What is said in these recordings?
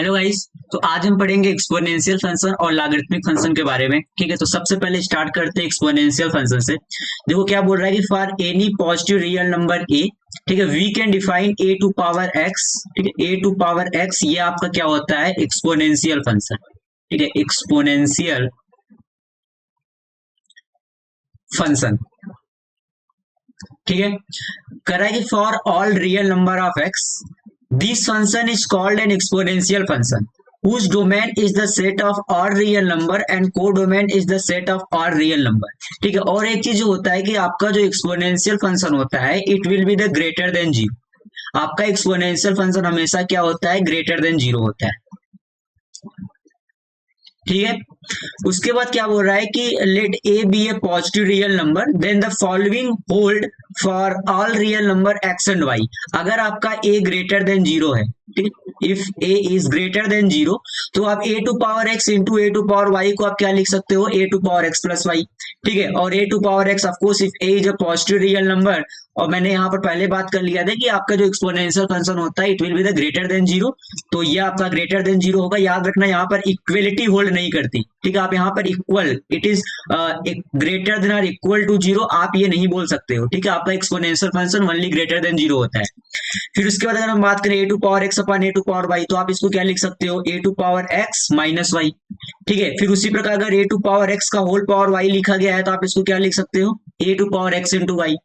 Hello guys. तो आज हम पढ़ेंगे एक्सपोनेंशियल फंक्शन और लॉगरिथमिक फंक्शन के बारे में। ठीक है, तो सबसे पहले स्टार्ट करते हैं एक्सपोनेंशियल फंक्शन से। देखो क्या बोल रहा है कि for any positive real number a, ठीक है, we can define a to power x. ठीक है, ए टू पावर एक्स ये आपका क्या होता है, एक्सपोनेंशियल फंक्शन। ठीक है, एक्सपोनेंशियल फंक्शन। ठीक है, कह रहा है कि for all real number of x this function is called an exponential function whose domain is the set of odd real number and codomain is the set of odd real number। ठीक है, और एक चीज होता है कि आपका जो एक्सपोनेंशियल फंक्शन होता है it will be the greater than zero. आपका एक्सपोनेंशियल फंक्शन हमेशा क्या होता है, ग्रेटर देन जीरो होता है। ठीक है, उसके बाद क्या बोल रहा है कि let a be a positive real number then the following hold for all real number x and y. अगर आपका ए ग्रेटर देन जीरो है, ठीक है, if a is greater than zero, तो आप a to power x into a to power y को आप क्या लिख सकते हो, a to power x plus y. ठीक है, और a to power x of course if a is a positive real number, और मैंने यहाँ पर पहले बात कर लिया था कि आपका जो एक्सपोनेंशियल फंक्शन होता है it will be the greater than zero. तो ये आपका ग्रेटर देन जीरो होगा। याद रखना यहाँ पर इक्वलिटी होल्ड नहीं करती। ठीक है, आप यहाँ पर equal it is greater than और इक्वल टू जीरो आप ये नहीं बोल सकते हो। ठीक है, आपका exponential function only greater than zero होता है। फिर उसके बाद अगर हम बात करें a to power x upon a to power y, तो आप इसको क्या लिख सकते हो, a to power x minus y. ठीक है, फिर उसी प्रकार अगर ए टू पावर एक्स का होल पावर वाई लिखा गया है तो आप इसको क्या लिख सकते हो, a to power x into y.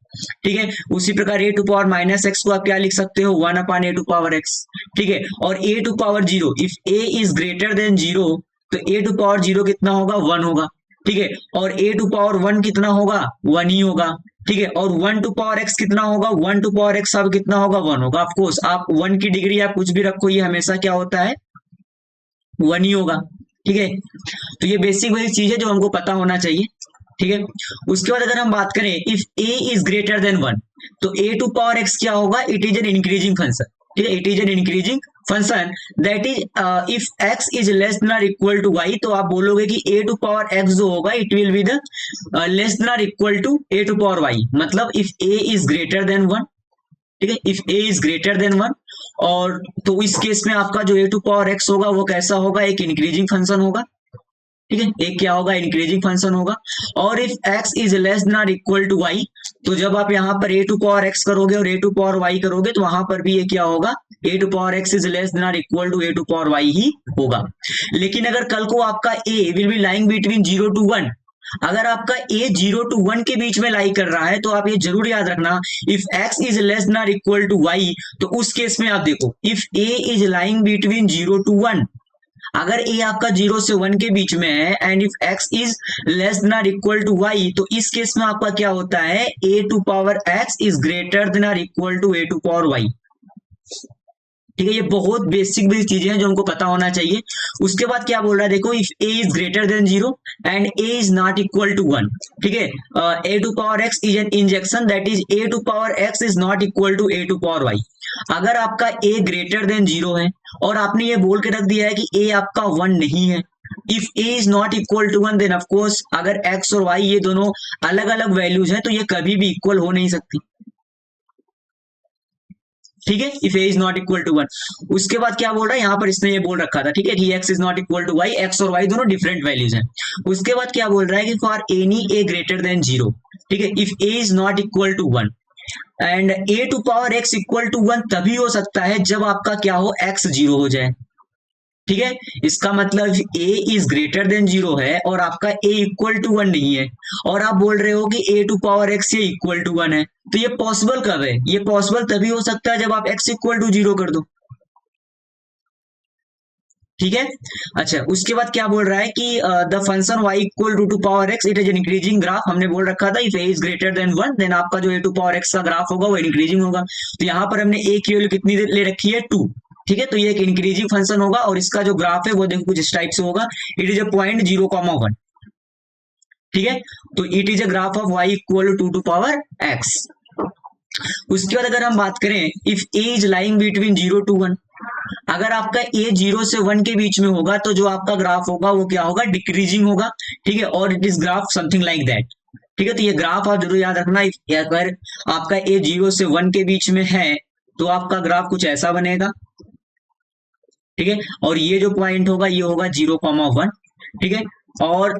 ठीक है, उसी प्रकार a to power minus x को आप क्या लिख सकते हो, one upon a to power x. ठीक है, और a to power zero if a is greater than zero, तो ए टू पावर जीरो कितना होगा, वन होगा। ठीक है, और ए टू पावर वन कितना होगा, वन ही होगा। ठीक है, और वन टू पावर एक्स कितना होगा, वन टू पावर एक्स अब कितना होगा, वन होगा। ऑफकोर्स आप वन की डिग्री आप कुछ भी रखो, ये हमेशा क्या होता है, वन ही होगा। ठीक है, तो ये बेसिक बेसिक चीज है जो हमको पता होना चाहिए। ठीक है, उसके बाद अगर हम बात करें if a is greater than one, तो ए टू पावर एक्स क्या होगा, it is an increasing function. ठीक है, it is an increasing function that is if x is less than और इक्वल टू वाई, तो आप बोलोगे कि ए टू पावर एक्स जो होगा it will be the less than और equal to a to power y. मतलब if a is greater than one, ठीक है, if a is greater than one, और तो इस केस में आपका जो ए टू पावर एक्स होगा वो कैसा होगा, एक इंक्रीजिंग फंक्शन होगा। ठीक है, एक क्या होगा, इंक्रीजिंग फंक्शन होगा। और if x is less than और इक्वल टू वाई, तो जब आप यहाँ पर ए टू पावर एक्स करोगे और ए टू पावर वाई करोगे तो वहां पर भी ये क्या होगा, a to power x is less than और equal to a to power y ही होगा। लेकिन अगर कल को आपका a will be lying between zero to one, अगर आपका ए जीरो टू वन के बीच में लाई कर रहा है तो आप ये जरूर याद रखना, if x is less than और इक्वल टू वाई, तो उस केस में आप देखो if a is lying between zero to one, अगर ए आपका जीरो से वन के बीच में है and if x is less than और इक्वल टू वाई, तो इस केस में आपका क्या होता है, a to power x is greater than और equal to a to power y. ठीक है, ये बहुत बेसिक बेसिक चीजें हैं जो हमको पता होना चाहिए। उसके बाद क्या बोल रहा है, देखो if a is greater than zero and a is not equal to one. ठीक है, a to power x is an injection that is a to power x is not equal to a to power y. अगर आपका a greater than zero है और आपने ये बोल के रख दिया है कि ए आपका वन नहीं है, if a is not equal to one, then of course अगर एक्स और वाई ये दोनों अलग अलग वैल्यूज हैं तो ये कभी भी इक्वल हो नहीं सकती। ठीक है, if a is not equal to one. उसके बाद क्या बोल रहा है यहाँ पर, इसने ये बोल रखा था, ठीक है, कि x is not equal to y, x और वाई दोनों डिफरेंट वैल्यूज हैं। उसके बाद क्या बोल रहा है कि for any a greater than zero, ठीक है, if a is not equal to one and a to power x equal to one तभी हो सकता है जब आपका क्या हो, एक्स जीरो हो जाए। ठीक है, इसका मतलब ए इज ग्रेटर देन जीरो है और आपका ए इक्वल टू वन नहीं है, और आप बोल रहे हो कि ए टू पावर एक्स ये इक्वल टू वन है। तो ये पॉसिबल कब है, ये पॉसिबल तभी हो सकता है जब आप एक्स इक्वल टू जीरो कर दो। ठीक है, अच्छा, उसके बाद क्या बोल रहा है कि the function y equal to power x it is an increasing graph. हमने बोल रखा था if a is greater than one then आपका जो a टू पावर x का ग्राफ होगा वो इंक्रीजिंग होगा। तो यहाँ पर हमने a की वैल्यू कितनी ले रखी है, टू। ठीक है, तो ये एक इंक्रीजिंग फंक्शन होगा और इसका जो ग्राफ है वो देखो कुछ इस टाइप से होगा, it is a point zero comma one. ठीक है, तो it is a graph of y equal to power x। उसके बाद अगर हम बात करें if a is lying between zero to one, अगर आपका ए जीरो से वन के बीच में होगा तो जो आपका ग्राफ होगा वो क्या होगा, डिक्रीजिंग होगा। ठीक है, और it is graph something like that. ठीक है, तो ये ग्राफ आप जरूर याद रखना, अगर आपका ए जीरो से वन के बीच में है तो आपका ग्राफ कुछ ऐसा बनेगा। ठीक है, और ये जो पॉइंट होगा ये होगा 0,1। ठीक है, और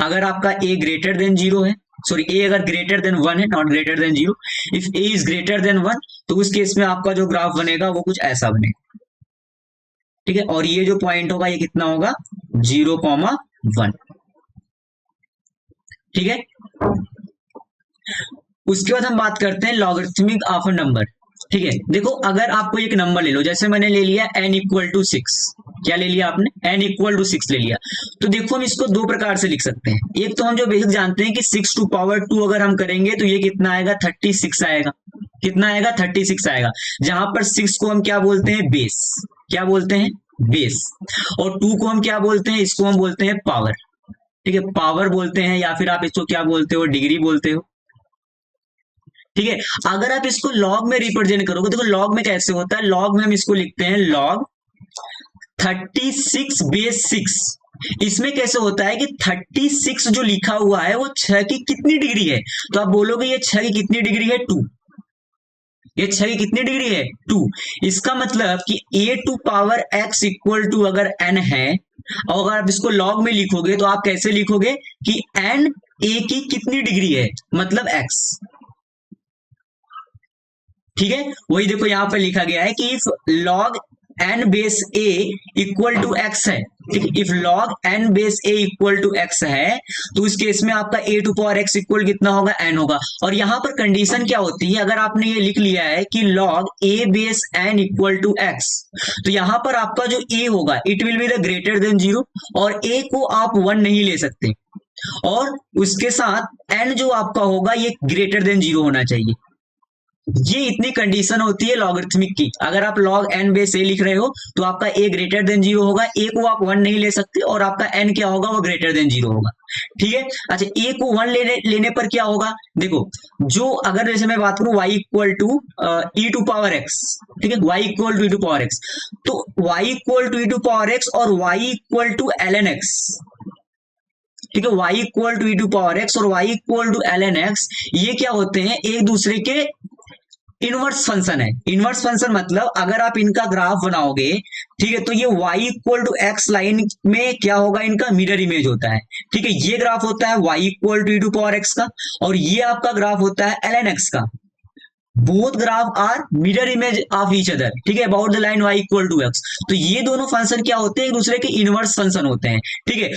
अगर आपका ए ग्रेटर देन 0 है, सॉरी ए अगर ग्रेटर देन 1 है, not greater than 0, if a is greater then 1, तो उस केस में आपका जो ग्राफ बनेगा वो कुछ ऐसा बनेगा। ठीक है, और ये जो पॉइंट होगा ये कितना होगा, 0,1। ठीक है, उसके बाद हम बात करते हैं लॉगरिथमिक ऑफ अ नंबर। ठीक है, देखो अगर आपको एक नंबर ले लो, जैसे मैंने ले लिया n इक्वल टू 6, क्या ले लिया आपने, n इक्वल टू 6 ले लिया, तो देखो हम इसको दो प्रकार से लिख सकते हैं। एक तो हम जो बेसिक जानते हैं कि 6 टू पावर 2 अगर हम करेंगे तो ये कितना आएगा, 36 आएगा। कितना आएगा, 36 आएगा, जहां पर 6 को हम क्या बोलते हैं, बेस। क्या बोलते हैं, बेस। और 2 को हम क्या बोलते हैं, इसको हम बोलते हैं पावर। ठीक है, पावर बोलते हैं, या फिर आप इसको क्या बोलते हो, डिग्री बोलते हो। ठीक है, अगर आप इसको लॉग में रिप्रेजेंट करोगे, देखो लॉग में कैसे होता है, लॉग में हम इसको लिखते हैं लॉग 36 बेस 6। इसमें कैसे होता है कि 36 जो लिखा हुआ है वो 6 की कितनी डिग्री है, तो आप बोलोगे ये 6 की कितनी डिग्री है, 2। ये 6 की कितनी डिग्री है, 2। इसका मतलब कि a to power x equal to अगर n है, और अगर आप इसको लॉग में लिखोगे तो आप कैसे लिखोगे कि n a की कितनी डिग्री है, मतलब x। ठीक है, वही देखो यहां पर लिखा गया है कि if log n base a equal to x है। ठीक है, if log n base a equal to x है, तो इस केस में आपका a to power x equal कितना होगा, n होगा। और यहां पर कंडीशन क्या होती है, अगर आपने ये लिख लिया है कि log a base n equal to x, तो यहां पर आपका जो a होगा it will be the greater than 0, और a को आप 1 नहीं ले सकते, और उसके साथ n जो आपका होगा ये ग्रेटर देन 0 होना चाहिए। ये इतनी कंडीशन होती है लॉगरिथमिक की। अगर आप लॉग n बेस a लिख रहे हो तो आपका a ग्रेटर देन 0 होगा, a को आप 1 नहीं ले सकते, और आपका n क्या होगा, वो ग्रेटर देन 0 होगा। ठीक है, अच्छा a को 1 लेने पर क्या होगा, देखो जो अगर जैसे मैं बात करूं y equal to e to power x, ठीक है, y equal to e to power x, तो y equal to e to power x और y equal to ln x। ठीक है, y equal to e to power x और y equal to ln x, ये क्या होते हैं, एक दूसरे के इनवर्स फंक्शन है। इनवर्स फंक्शन मतलब अगर आप इनका ग्राफ बनाओगे, ठीक है, तो ये y equal to x line में क्या होगा, इनका मिरर इमेज होता है। ठीक है, ये ग्राफ होता है y equal to e to power x का, और ये आपका ग्राफ होता है ln x का। Both graph are mirror image of each other. ठीक है, about the line y equal to x, तो ये दोनों फंक्शन क्या होते हैं, एक दूसरे के इनवर्स फंक्शन होते हैं। ठीक है,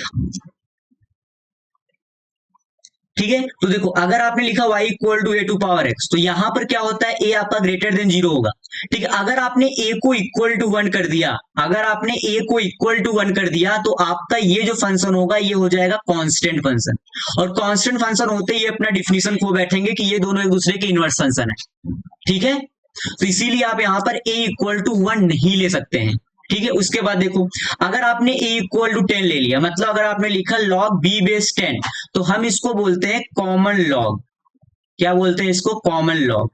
ठीक है, तो देखो अगर आपने लिखा y equal to a to power x, तो यहां पर क्या होता है, a आपका ग्रेटर देन 0 होगा। ठीक है, अगर आपने a को इक्वल टू 1 कर दिया, अगर आपने a को इक्वल टू 1 कर दिया, तो आपका ये जो फंक्शन होगा ये हो जाएगा कांस्टेंट फंक्शन, और कांस्टेंट फंक्शन होते ही अपना डिफिनीशन खो बैठेंगे कि ये दोनों एक दूसरे के इनवर्स फंक्शन है। ठीक है, तो इसीलिए आप यहां पर a इक्वल टू 1 नहीं ले सकते हैं। ठीक है, उसके बाद देखो अगर आपने a इक्वल टू 10 ले लिया, मतलब अगर आपने लिखा लॉग b बेस 10, तो हम इसको बोलते हैं कॉमन लॉग। क्या बोलते हैं इसको, कॉमन लॉग।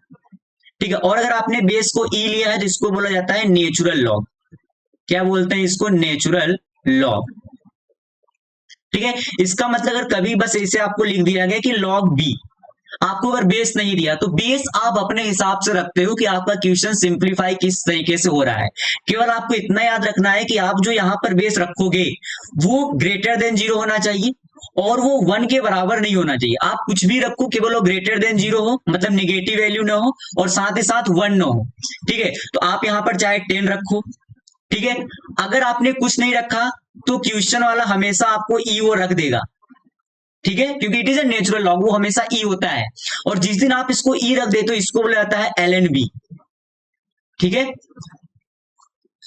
ठीक है, और अगर आपने बेस को e लिया है तो इसको बोला जाता है नेचुरल लॉग। क्या बोलते हैं इसको, नेचुरल लॉग। ठीक है, इसका मतलब अगर कभी बस ऐसे आपको लिख दिया गया कि लॉग b, आपको अगर बेस नहीं दिया तो बेस आप अपने हिसाब से रखते हो कि आपका क्वेश्चन सिंप्लीफाई किस तरीके से हो रहा है। केवल आपको इतना याद रखना है कि आप जो यहां पर बेस रखोगे वो ग्रेटर देन 0 होना चाहिए, और वो 1 के बराबर नहीं होना चाहिए। आप कुछ भी रखो, केवल वो ग्रेटर देन 0 हो, मतलब निगेटिव वैल्यू ना हो, और साथ ही साथ 1 ना हो। ठीक है, तो आप यहां पर चाहे 10 रखो। ठीक है, अगर आपने कुछ नहीं रखा तो क्वेश्चन वाला हमेशा आपको वो रख देगा। ठीक है, क्योंकि it is a natural log, वो हमेशा ई होता है, और जिस दिन आप इसको ई रख दे तो इसको बोला जाता है ln b। ठीक है,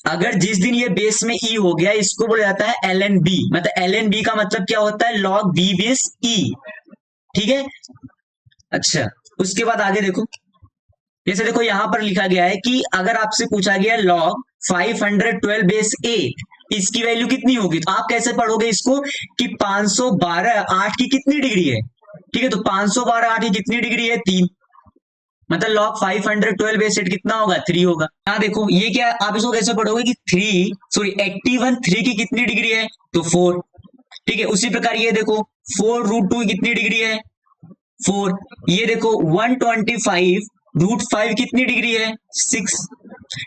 अगर जिस दिन ये बेस में ई हो गया इसको बोला जाता है ln b, मतलब ln b का मतलब क्या होता है, log b बेस e। ठीक है, अच्छा उसके बाद आगे देखो, जैसे देखो यहां पर लिखा गया है कि अगर आपसे पूछा गया log 512 बेस 8, इसकी वैल्यू कितनी होगी, तो आप कैसे पढ़ोगे इसको कि 512 8 की कितनी डिग्री है। ठीक है, तो 512 8 की कितनी डिग्री है, 3, मतलब log 512 बेस 8 कितना होगा, 3 होगा। यहाँ देखो ये क्या, आप इसको कैसे पढ़ोगे कि 81 3 की कितनी डिग्री है, तो 4। ठीक है, उसी प्रकार ये देखो 4√2 कितनी डिग्री है, 4। ये देखो 125 √5 कितनी डिग्री है, 6।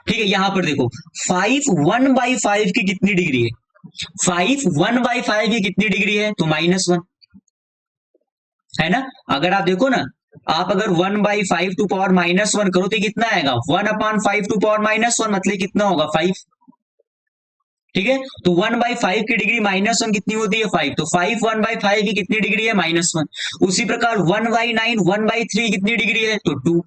ठीक है, यहां पर देखो 5 1/5 की कितनी डिग्री है, 5 1/5 की कितनी डिग्री है, तो -1 है ना। अगर आप देखो ना, आप अगर 1/5 टू पावर -1 करो तो कितना आएगा, 1/5 टू पावर -1 मतलब कितना होगा 5। ठीक है, तो 1/5 की डिग्री -1 कितनी होती है 5, तो 5 1/5 की कितनी डिग्री है -1। उसी प्रकार 1/9 1/3 कितनी डिग्री है, तो 2।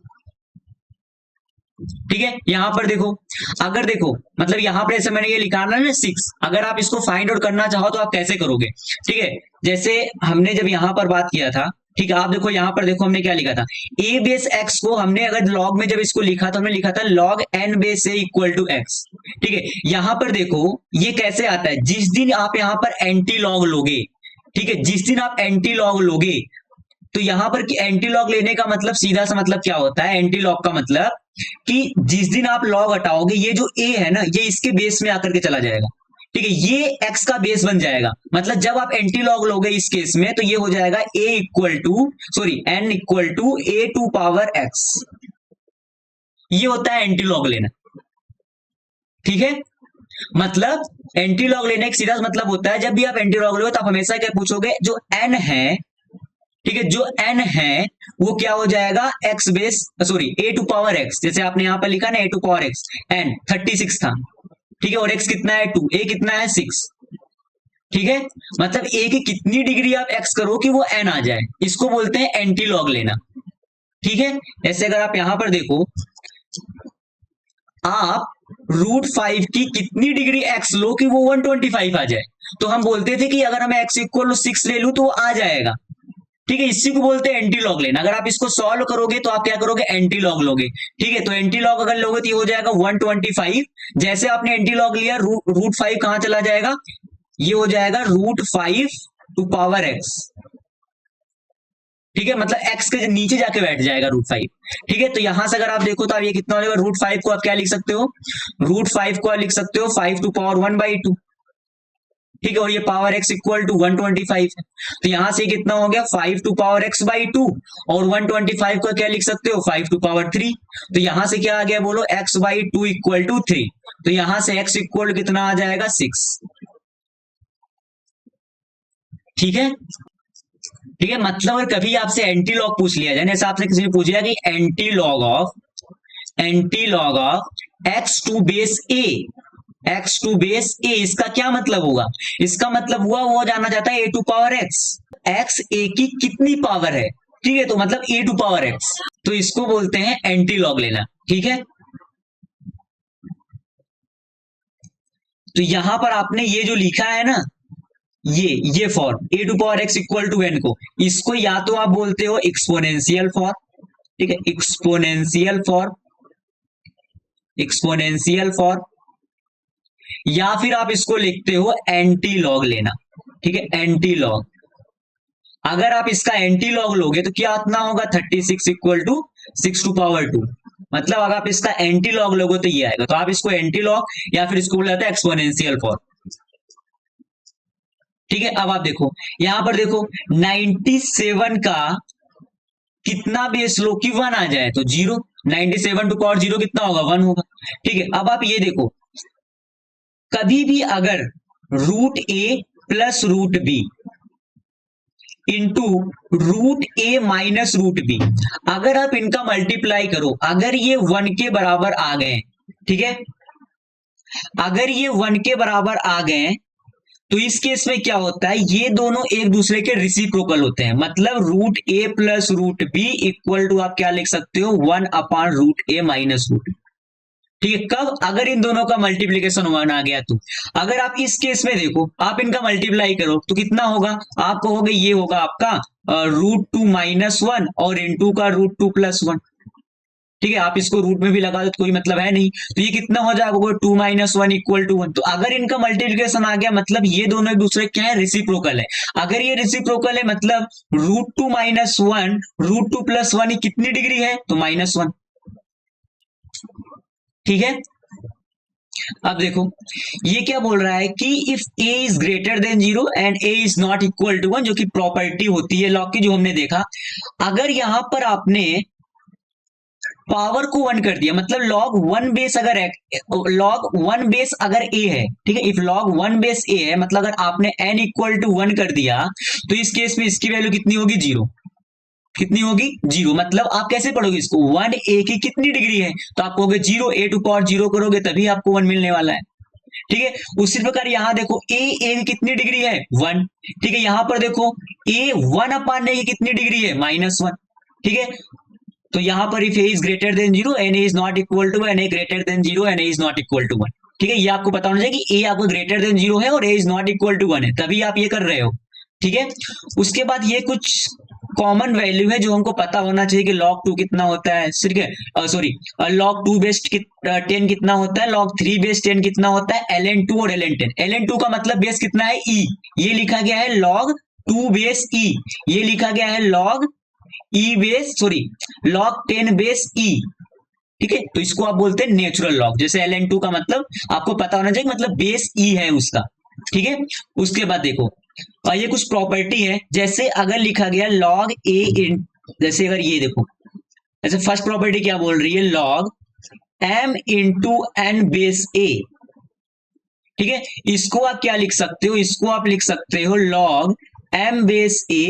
ठीक है, यहां पर देखो, अगर देखो मतलब यहां पर ऐसे मैंने ये लिखा ना 6, अगर आप इसको फाइंड आउट करना चाहो तो आप कैसे करोगे। ठीक है, जैसे हमने जब यहां पर बात किया था, ठीक है, आप देखो यहां पर देखो हमने क्या लिखा था, a बेस x को हमने अगर लॉग में जब इसको लिखा तो हमने लिखा था log n base a equal to x। ठीक है, यहां पर देखो ये कैसे आता है, जिस दिन आप यहां पर एंटी लॉग लोगे, ठीक है, जिस दिन आप एंटी लॉग लोगे, तो यहां पर एंटी लॉग लेने का मतलब सीधा सा मतलब क्या होता है, एंटी लॉग का मतलब कि जिस दिन आप लॉग हटाओगे ये जो a है ना, ये इसके बेस में आकर के चला जाएगा। ठीक है, ये x का बेस बन जाएगा, मतलब जब आप एंटी लॉग लोगे इस केस में तो ये हो जाएगा a equal to n equal to a to power x। ये होता है एंटी लॉग लेना। ठीक है, मतलब एंटी लॉग लेने का सीधा मतलब होता है, जब भी आप एंटी लॉग लोगे तो आप हमेशा क्या पूछोगे, जो n है, ठीक है, जो n है वो क्या हो जाएगा x base a to power x, जैसे आपने यहां पर लिखा ना a to power x, n 36 था। ठीक है, और x कितना है 2, a कितना है 6। ठीक है, मतलब a की कितनी डिग्री आप x करो कि वो n आ जाए, इसको बोलते हैं एंटी लॉग लेना। ठीक है, ऐसे अगर आप यहां पर देखो, आप √5 की कितनी डिग्री x लो कि वो 125 आ जाए, तो हम बोलते थे कि अगर मैं x इक्वल 6 ले लूं तो वो आ जाएगा। ठीक है, इसी को बोलते हैं एंटी लॉग लेना। अगर आप इसको सॉल्व करोगे तो आप क्या करोगे, एंटी लॉग लोगे। ठीक है, तो एंटी लॉग अगर लोगे तो ये हो जाएगा 125। जैसे आपने एंटी लॉग लिया, √5 कहां चला जाएगा, ये हो जाएगा √5 टू पावर x। ठीक है, मतलब x के नीचे जाके बैठ जाएगा √5। ठीक है, तो यहां से अगर आप देखो तो आप ये कितना हो जाएगा, √5 को आप क्या लिख सकते हो, √5 को आप लिख सकते हो 5 टू पावर 1/2। ठीक है, और ये पावर x इक्वल टू 125 है, तो यहां से कितना हो गया 5 टू पावर x/2, और 125 को क्या लिख सकते हो 5 टू पावर 3। तो यहां से क्या आ गया बोलो, x/2 इक्वल टू 3, तो यहां से x इक्वल कितना आ जाएगा 6। ठीक है, ठीक है, मतलब अगर कभी आपसे एंटी लॉग पूछ लिया जाए, जैसे आपसे किसी ने पूछ लिया कि anti log of x to base a, x to base a, इसका क्या मतलब होगा, इसका मतलब हुआ वो जानना चाहता है a to power x a की कितनी पावर है। ठीक है, तो मतलब a टू पावर x, तो इसको बोलते हैं एंटी लॉग लेना। ठीक है, तो यहां पर आपने ये जो लिखा है ना, ये form a to power x equal to n को, इसको या तो आप बोलते हो एक्सपोनेंशियल फॉर्म, ठीक है, एक्सपोनेंशियल फॉर्म, या फिर आप इसको लिखते हो एंटी लॉग लेना। ठीक है, एंटी लॉग, अगर आप इसका एंटी लॉग लोगे तो क्या इतना होगा 36 इक्वल टू 6 टू पावर 2, मतलब अगर आप इसका एंटी लॉग लोगे तो ये आएगा, तो आप इसको एंटी लॉग या फिर इसको बोला जाता है एक्सपोनेंशियल फॉर्म। ठीक है, अब आप देखो यहां पर देखो 97 का कितना बेस लो कि 1 आ जाए, तो 0, 97 टू पावर 0 कितना होगा 1 होगा। ठीक है, अब आप ये देखो, कभी भी अगर √a plus √b into √a minus √b, अगर आप इनका मल्टीप्लाई करो, अगर ये 1 के बराबर आ गए, ठीक है, अगर ये 1 के बराबर आ गए तो इस केस में क्या होता है, ये दोनों एक दूसरे के रिसिप्रोकल होते हैं, मतलब √a plus √b equal to आप क्या लिख सकते हो 1/√a माइनस √b। ठीक है, कब, अगर इन दोनों का मल्टीप्लीकेशन 1 आ गया तो। अगर आप इस केस में देखो, आप इनका मल्टीप्लाई करो तो कितना होगा, आप कहोगे ये होगा आपका √2 माइनस 1 और इनटू का √2 प्लस 1। ठीक है, आप इसको रूट में भी लगा दो तो कोई मतलब है नहीं, तो ये कितना हो जाएगा 2 माइनस 1 इक्वल टू 1। तो अगर इनका मल्टीप्लीकेशन आ गया मतलब ये दोनों एक दूसरे क्या है, रेसिप्रोकल है। अगर ये रेसिप्रोकल है मतलब √2 माइनस 1 √2 प्लस 1 कितनी डिग्री है, तो -1। ठीक है, अब देखो ये क्या बोल रहा है कि if a is greater than 0 and a is not equal to 1, जो कि प्रॉपर्टी होती है लॉग की जो हमने देखा। अगर यहां पर आपने पावर को 1 कर दिया, मतलब लॉग 1 बेस अगर लॉग 1 बेस अगर ए है, ठीक है, इफ लॉग 1 बेस ए है, मतलब अगर आपने n इक्वल टू 1 कर दिया तो इस केस में इसकी वैल्यू कितनी होगी, 0। कितनी होगी, 0। मतलब आप कैसे पढ़ोगे इसको, 1 ए की कितनी डिग्री है, तो आप कहोगे 0, ए टू पावर 0 करोगे तभी आपको 1 मिलने वाला है। ठीक है, उसी प्रकार यहां देखो ए की कितनी डिग्री है, 1। ठीक है, यहां पर देखो ए 1 की कितनी डिग्री है, -1। ठीक है, तो यहां पर if a is greater than 0 and a is not equal to and a greater than 0 and a is not equal to 1। ठीक है, ये आपको पता होना चाहिए कि ए आपको ग्रेटर देन 0 है और ए इज नॉट इक्वल टू 1 है, तभी आप ये कर रहे हो। ठीक है, उसके बाद ये कुछ कॉमन वैल्यू है जो हमको पता होना चाहिए कि log 2 कितना होता है, ठीक है, सॉरी, log 2 बेस 10 कितना होता है, log 3 बेस 10 कितना होता है, ln2 और ln10। ln2 का मतलब बेस कितना है, e, ये लिखा गया है log 2 बेस e, ये लिखा गया है log e base, sorry, log 10 base e। ठीक है, तो इसको आप बोलते हैं नेचुरल लॉग। जैसे ln2 का मतलब आपको पता होना चाहिए, मतलब बेस e है उसका। ठीक है, उसके बाद देखो, और ये कुछ प्रॉपर्टी है, जैसे अगर लिखा गया log a इन, जैसे अगर ये देखो, जैसे फर्स्ट प्रॉपर्टी क्या बोल रही है, log m into n base a। ठीक है, इसको आप क्या लिख सकते हो, इसको आप लिख सकते हो log m base a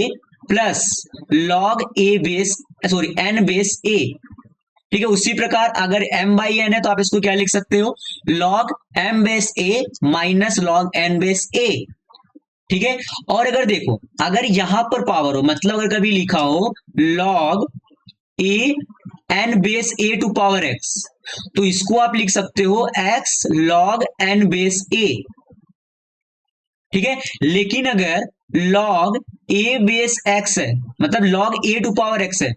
plus log a base, sorry, n base a। ठीक है, उसी प्रकार अगर m बाई n है तो आप इसको क्या लिख सकते हो, log m base a minus log n base a। ठीक है, और अगर देखो, अगर यहां पर पावर हो, मतलब अगर कभी लिखा हो log a n base a to power x, तो इसको आप लिख सकते हो x log n base a। ठीक है, लेकिन अगर log a बेस x है, मतलब log a to power x है,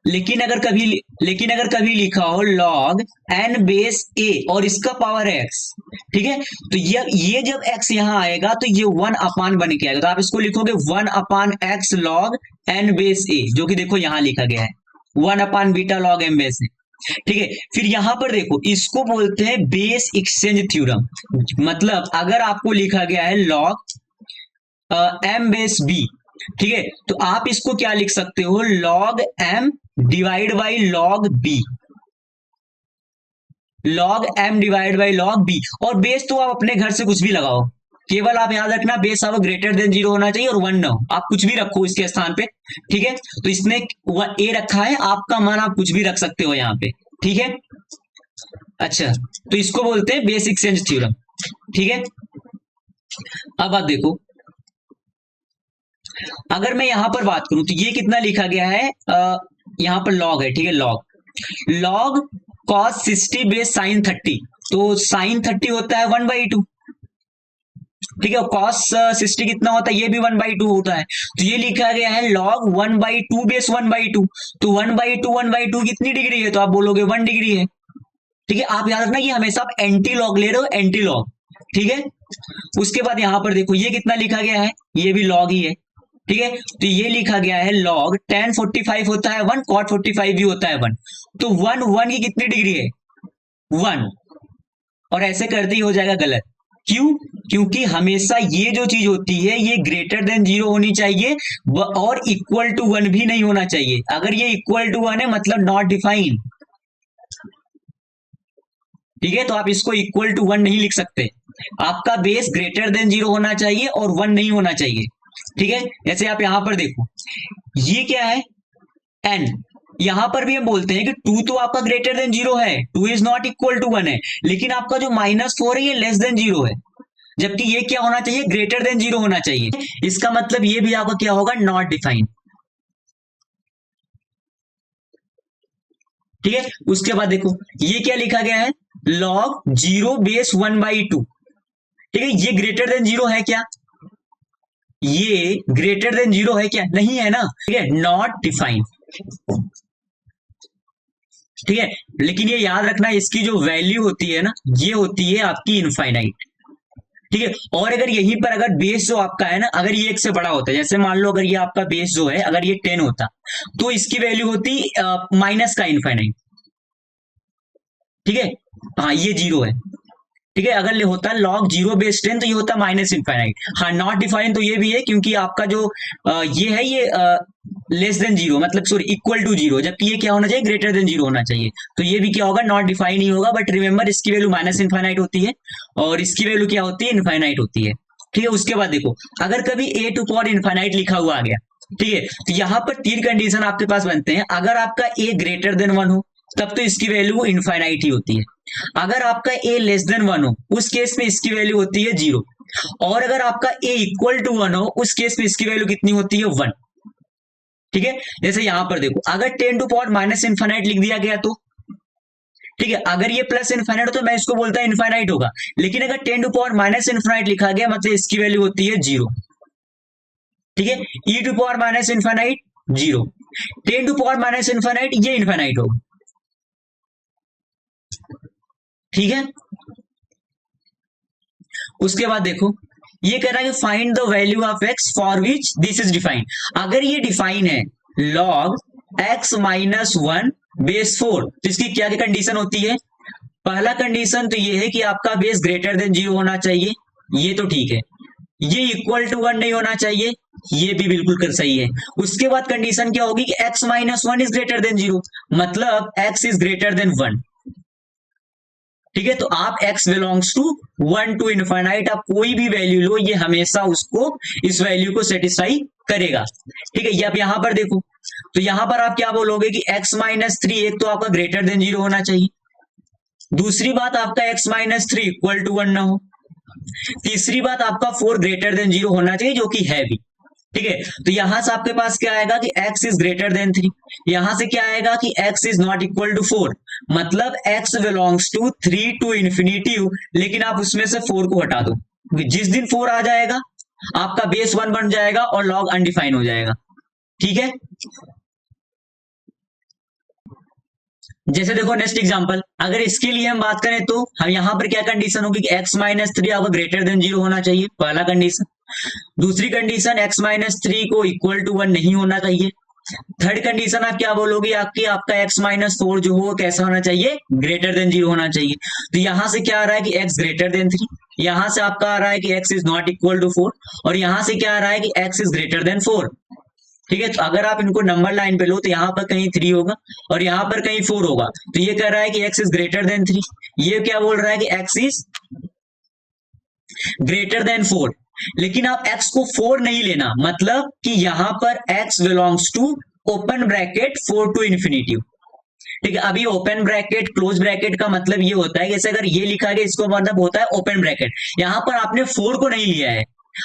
लेकिन अगर कभी लिखा हो log n बेस a और इसका पावर x, ठीक है, तो ये जब x यहां आएगा तो ये 1 बन के आएगा, तो आप इसको लिखोगे 1/x log n base a, जो कि देखो यहां लिखा गया है 1/बीटा log m बेस a। ठीक है, फिर यहां पर देखो, इसको बोलते हैं बेस एक्सचेंज थ्योरम। मतलब अगर आपको लिखा गया है log m बेस b, ठीक है, तो आप इसको क्या लिख सकते हो, log m divide by log b, log m divide by log b। और बेस तो आप अपने घर से कुछ भी लगाओ, केवल आप याद रखना बेस आपको ग्रेटर देन 0 होना चाहिए और 1 ना हो, आप कुछ भी रखो इसके स्थान पे। ठीक है, तो इसने a रखा है, आपका मान आप कुछ भी रख सकते हो यहाँ पे। ठीक है, अच्छा, तो इसको बोलते हैं बेस एक्सचेंज थ्योरम। ठीक है, अब आप देखो, अगर मैं यहां पर बात करूं तो ये कितना लिखा गया है, यहां पर log है। ठीक है, log cos 60 बेस sin 30, तो sin 30 होता है 1/2। ठीक है, cos 60 कितना होता है, ये भी 1/2 होता है, तो ये लिखा गया है log 1/2 बेस 1/2। तो 1/2 कितनी डिग्री है, तो आप बोलोगे 1 डिग्री है। ठीक है, आप याद रखना कि हमेशा आप एंटी लॉग ले रहे हो, एंटी लॉग। ठीक है, उसके बाद यहां पर देखो ये कितना लिखा गया है, ये भी लॉग ही है। ठीक है, तो ये लिखा गया है log tan 45 होता है 1, cot 45 भी होता है 1, तो 1 की कितनी डिग्री है, 1। और ऐसे करते ही हो जाएगा गलत, क्यों, क्योंकि हमेशा ये जो चीज होती है ये ग्रेटर देन 0 होनी चाहिए और इक्वल टू 1 भी नहीं होना चाहिए। अगर ये इक्वल टू 1 है मतलब नॉट डिफाइंड। ठीक है, तो आप इसको इक्वल टू 1 नहीं लिख सकते, आपका बेस ग्रेटर देन 0 होना चाहिए और 1 नहीं होना चाहिए। ठीक है, जैसे आप यहां पर देखो, ये क्या है, n, यहां पर भी हम बोलते हैं कि 2 तो आपका ग्रेटर देन 0 है, 2 इज नॉट इक्वल टू 1 है, लेकिन आपका जो -4 है ये लेस देन 0 है, जबकि ये क्या होना चाहिए, ग्रेटर देन 0 होना चाहिए। इसका मतलब ये भी आपका क्या होगा, नॉट डिफाइंड। ठीक है, उसके बाद देखो ये क्या लिखा गया है, log 0 बेस 1/2। ठीक है, ये ग्रेटर देन 0 है क्या, ये ग्रेटर देन 0 है क्या, नहीं है ना। ठीक है, नॉट डिफाइंड। ठीक है, लेकिन ये याद रखना इसकी जो वैल्यू होती है ना, ये होती है आपकी इनफाइनाइट। ठीक है, और अगर यहीं पर अगर बेस जो आपका है ना, अगर ये 1 से बड़ा होता है, जैसे मान लो अगर ये आपका बेस जो है अगर ये 10 होता, तो इसकी वैल्यू होती माइनस का इनफाइनाइट। ठीक है, हाँ ये 0 है। ठीक है, अगर ये होता लॉग जीरो बेस 10 तो ये होता माइनस इनफाइनाइट। हाँ, नॉट डिफाइन तो ये भी है क्योंकि आपका जो ये है ये लेस देन जीरो, मतलब सॉरी इक्वल टू जीरो, जबकि ये क्या होना चाहिए, ग्रेटर देन जीरो होना चाहिए। तो ये भी क्या होगा, नॉट डिफाइन ही होगा। बट रिमेंबर इसकी वैल्यू माइनस इनफाइनाइट होती है और इसकी वैल्यू क्या होती है, इनफाइनाइट होती है। ठीक है, उसके बाद देखो, अगर कभी ए टू पावर इनफाइनाइट लिखा हुआ आ गया, ठीक है, तो यहाँ पर तीन कंडीशन आपके पास बनते हैं। अगर आपका ए ग्रेटर देन वन हो तब तो इसकी वैल्यू इनफाइनाइट ही होती है। अगर आपका ए लेस देन वन हो उस केस में इसकी वैल्यू होती है जीरो, और अगर आपका ए इक्वल टू वन हो उस केस में इसकी वैल्यू कितनी होती है, वन। ठीक है, जैसे यहां पर देखो, अगर 10 टू पावर माइनस इन्फाइनाइट लिख दिया गया तो ठीक है, अगर ये प्लस इन्फाइनाइट हो तो मैं इसको बोलता इनफाइनाइट होगा। लेकिन अगर 10 टू पावर माइनस इन्फाइनाइट लिखा गया मतलब इसकी वैल्यू होती है जीरो। ठीक है, e to power minus infinite zero, 10 to power minus infinite ये इन्फाइनाइट होगा। ठीक है, उसके बाद देखो, ये कह रहा है कि find the value of x for which this is defined. अगर ये डिफाइन है log x minus one base four, तो इसकी क्या क्या कंडीशन होती है। पहला कंडीशन तो ये है कि आपका बेस ग्रेटर देन जीरो होना चाहिए, ये तो ठीक है। ये इक्वल टू वन नहीं होना चाहिए, ये भी बिल्कुल कर सही है। उसके बाद कंडीशन क्या होगी कि x minus one is greater than zero, मतलब x is greater than one. ठीक है, तो आप x belongs to one to infinite, आप कोई भी वैल्यू लो ये हमेशा उसको इस वैल्यू को सेटिस्फाई करेगा। ठीक है, ये आप यहां पर देखो, तो यहां पर आप क्या बोलोगे कि x माइनस थ्री, एक तो आपका ग्रेटर देन जीरो होना चाहिए, दूसरी बात आपका x minus three equal to one ना हो, तीसरी बात आपका फोर ग्रेटर देन जीरो होना चाहिए, जो कि है भी। ठीक है, तो यहां से आपके पास क्या आएगा कि x is greater than three, यहां से क्या आएगा कि x is not equal to four, मतलब x belongs to three to infinity, लेकिन आप उसमें से फोर को हटा दो। जिस दिन फोर आ जाएगा आपका बेस वन बन जाएगा और लॉग अनडिफाइन हो जाएगा। ठीक है, जैसे देखो नेक्स्ट एग्जांपल, अगर इसके लिए हम बात करें तो हम यहां पर क्या कंडीशन होगी कि x माइनस थ्री आपका ग्रेटर देन जीरो होना चाहिए, पहला कंडीशन। दूसरी कंडीशन x माइनस थ्री को इक्वल टू वन नहीं होना चाहिए। थर्ड कंडीशन आप क्या बोलोगे, आपकी आपका x माइनस फोर जो हो कैसा होना चाहिए, ग्रेटर देन जीरो होना चाहिए। तो यहां से क्या आ रहा है कि x ग्रेटर देन थ्री, यहां से आपका आ रहा है कि x is not equal to four, और यहां से क्या आ रहा है कि x is greater than four. ठीक है, तो अगर आप इनको नंबर लाइन पे लो तो यहाँ पर कहीं थ्री होगा और यहाँ पर कहीं फोर होगा, तो ये कह रहा है कि x is greater than three, ये क्या बोल रहा है कि x is greater than four. लेकिन आप x को फोर नहीं लेना, मतलब कि यहां पर x belongs to open bracket four to infinity. ठीक है, अभी ओपन ब्रैकेट क्लोज ब्रैकेट का मतलब ये होता है, जैसे अगर ये लिखा गया इसको मतलब होता है ओपन ब्रैकेट, यहां पर आपने फोर को नहीं लिया है,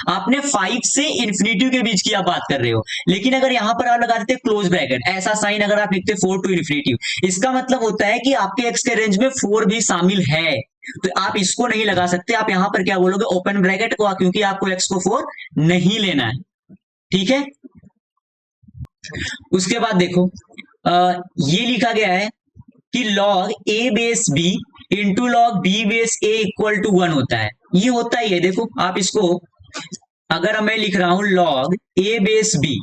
आपने फाइव से इन्फिनिटी के बीच की आप बात कर रहे हो। लेकिन अगर यहां पर आप लगा देते क्लोज ब्रैकेट, ऐसा साइन अगर आप लिखते फोर टू इन्फिनिटी, इसका मतलब होता है कि आपके एक्स के रेंज में फोर भी शामिल है, तो आप इसको नहीं लगा सकते। आप यहां पर क्या बोलोगे, ओपन ब्रैकेट को, क्योंकि आपको एक्स को फोर नहीं लेना है। ठीक है, उसके बाद देखो ये लिखा गया है कि log A base b into log B base a equal to one होता है, ये होता ही है। देखो आप इसको, अगर मैं लिख रहा हूं लॉग ए बेस बी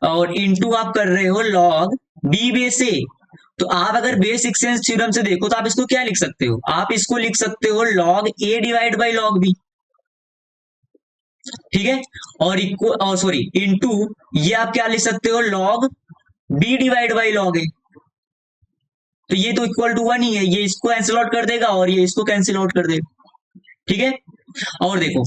और इंटू आप कर रहे हो लॉग बी बेस ए, तो आप अगर बेस एक्सचेंज थ्योरम से देखो तो आप इसको क्या लिख सकते हो, आप इसको लिख सकते हो log a divide by log b. ठीक है, और इक्वल, और सॉरी इंटू, ये आप क्या लिख सकते हो log B divide by log a, तो ये तो इक्वल टू वन ही है, ये इसको कैंसिल आउट कर देगा और ये इसको कैंसिल आउट कर देगा। ठीक है, और देखो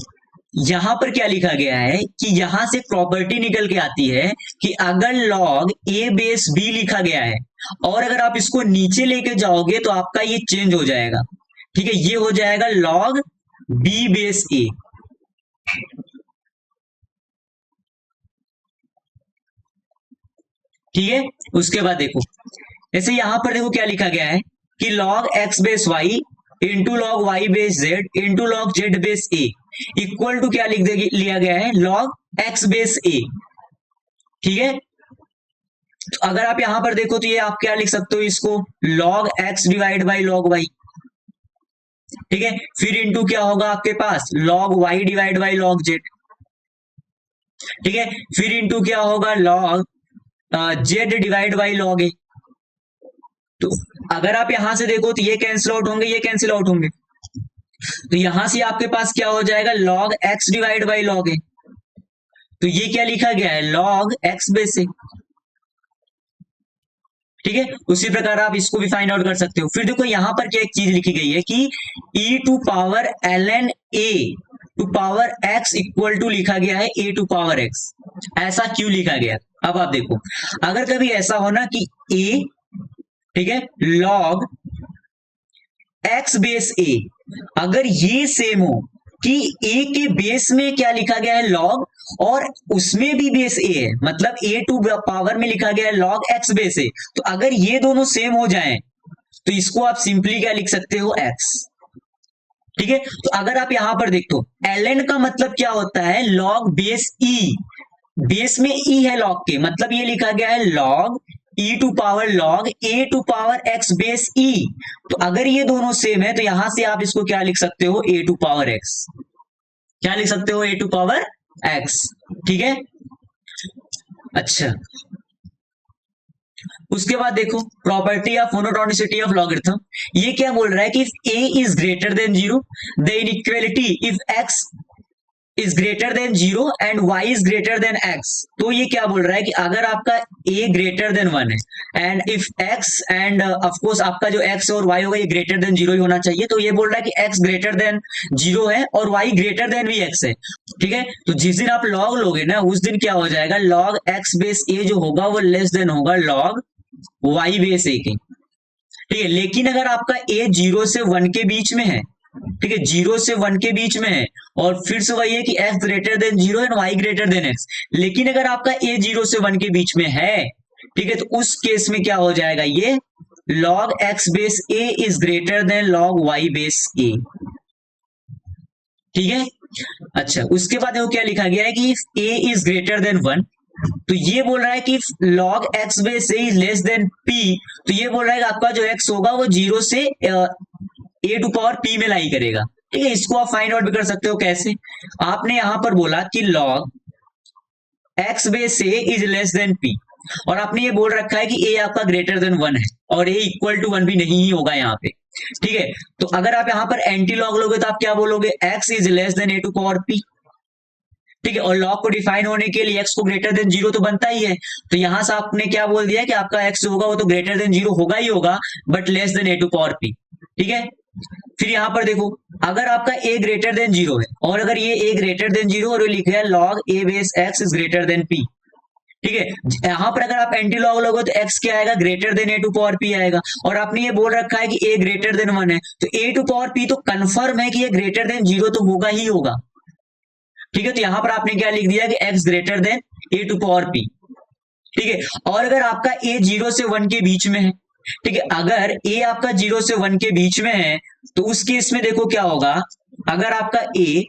यहां पर क्या लिखा गया है कि यहां से प्रॉपर्टी निकल के आती है कि अगर लॉग ए बेस बी लिखा गया है और अगर आप इसको नीचे लेके जाओगे तो आपका ये चेंज हो जाएगा। ठीक है, ये हो जाएगा लॉग बी बेस ए। ठीक है, उसके बाद देखो, जैसे यहां पर देखो क्या लिखा गया है कि log x base y into log y base z into log z base a equal to क्या लिया गया है, लॉग एक्स बेस ए। ठीक है, तो अगर आप यहां पर देखो तो ये आप क्या लिख सकते हो इसको, log x divide by log y. ठीक है, फिर इंटू क्या होगा आपके पास, log y divide by log z. ठीक है, फिर इंटू क्या होगा, log z divide by log a. तो अगर आप यहां से देखो तो ये कैंसिल आउट होंगे, ये कैंसिल आउट होंगे। तो यहां से आपके पास क्या हो जाएगा, log x divide by log a. तो ये क्या लिखा गया है, log x बेस ए। ठीक है, उसी प्रकार आप इसको भी फाइंड आउट कर सकते हो। फिर देखो यहां पर क्या एक चीज लिखी गई है कि e to power ln a to power x equal to लिखा गया है a टू पावर x। ऐसा क्यों लिखा गया, अब आप देखो, अगर कभी ऐसा हो ना कि a, ठीक है, log x बेस a, अगर ये सेम हो कि a के बेस में क्या लिखा गया है log, और उसमें भी बेस a है, मतलब a टू पावर में लिखा गया है log x बेस a, तो अगर ये दोनों सेम हो जाएं तो इसको आप सिंपली क्या लिख सकते हो, x। ठीक है, तो अगर आप यहां पर देखो ln का मतलब क्या होता है, log बेस e, बेस में e है log के, मतलब ये लिखा गया है log e to power log a to power x base e। तो अगर ये दोनों सेम है तो यहां से आप इसको क्या लिख सकते हो, a टू पावर x। क्या लिख सकते हो, a टू पावर x। ठीक है, अच्छा, उसके बाद देखो property of monotonicity of logarithm. ये क्या बोल रहा है कि if a is greater than zero, the inequality if x is greater than zero and y is greater then x। तो ये क्या बोल रहा है कि अगर आपका a ग्रेटर देन वन है and if x end of course आपका जो x और y होगा ये ग्रेटर देन जीरो ही होना चाहिए, तो ये बोल रहा है कि x ग्रेटर देन जीरो है और y ग्रेटर देन भी x है। ठीक है, तो जिस दिन आप log लोगे ना उस दिन क्या हो जाएगा, log x बेस a जो होगा वो लेस देन होगा log y बेस a के। ठीक है, लेकिन अगर आपका a जीरो से वन के बीच में है, ठीक है, जीरो से वन के बीच में है, और फिर से वही है कि x greater than zero and y greater than x, लेकिन अगर आपका a जीरो से वन के बीच में है, ठीक है, तो उस केस में क्या हो जाएगा, ये log x base a is greater then log y base a। ठीक है, अच्छा, उसके बाद देखो क्या लिखा गया है कि a is greater than one, तो ये बोल रहा है कि log x base a is less then p, तो ये बोल रहा है कि आपका जो x होगा वो जीरो से a टू पावर p में लाई करेगा। ठीक है, इसको आप फाइंड आउट भी कर सकते हो कैसे, आपने यहां पर बोला कि log x base a is less then p, और आपने ये बोल रखा है कि a आपका ग्रेटर देन वन है और a इक्वल टू वन भी नहीं ही होगा यहाँ पे। ठीक है, तो अगर आप यहां पर एंटी लॉग लोगे तो आप क्या बोलोगे, x is less than a to power p। ठीक है, और लॉग को डिफाइन होने के लिए x को ग्रेटर देन जीरो तो बनता ही है, तो यहां से आपने क्या बोल दिया कि आपका x जो होगा वो तो ग्रेटर देन जीरो होगा ही होगा, but less than a to power p। ठीक है, फिर यहां पर देखो अगर आपका a ग्रेटर देन जीरो है, और अगर ये a ग्रेटर देन जीरो और लिखा है log a base x is greater than p। ठीक है, यहां पर अगर आप एंटी लॉग लोगे तो x क्या आएगा, greater than a to power p आएगा, और आपने ये बोल रखा है कि a ग्रेटर देन वन है, तो a टू पावर p तो कंफर्म है कि ये ग्रेटर देन जीरो तो होगा ही होगा। ठीक है, तो यहां पर आपने क्या लिख दिया कि x greater than a to power p। ठीक है, और अगर आपका a जीरो से वन के बीच में है, ठीक है, अगर a आपका जीरो से वन के बीच में है तो उस केस में देखो क्या होगा, अगर आपका a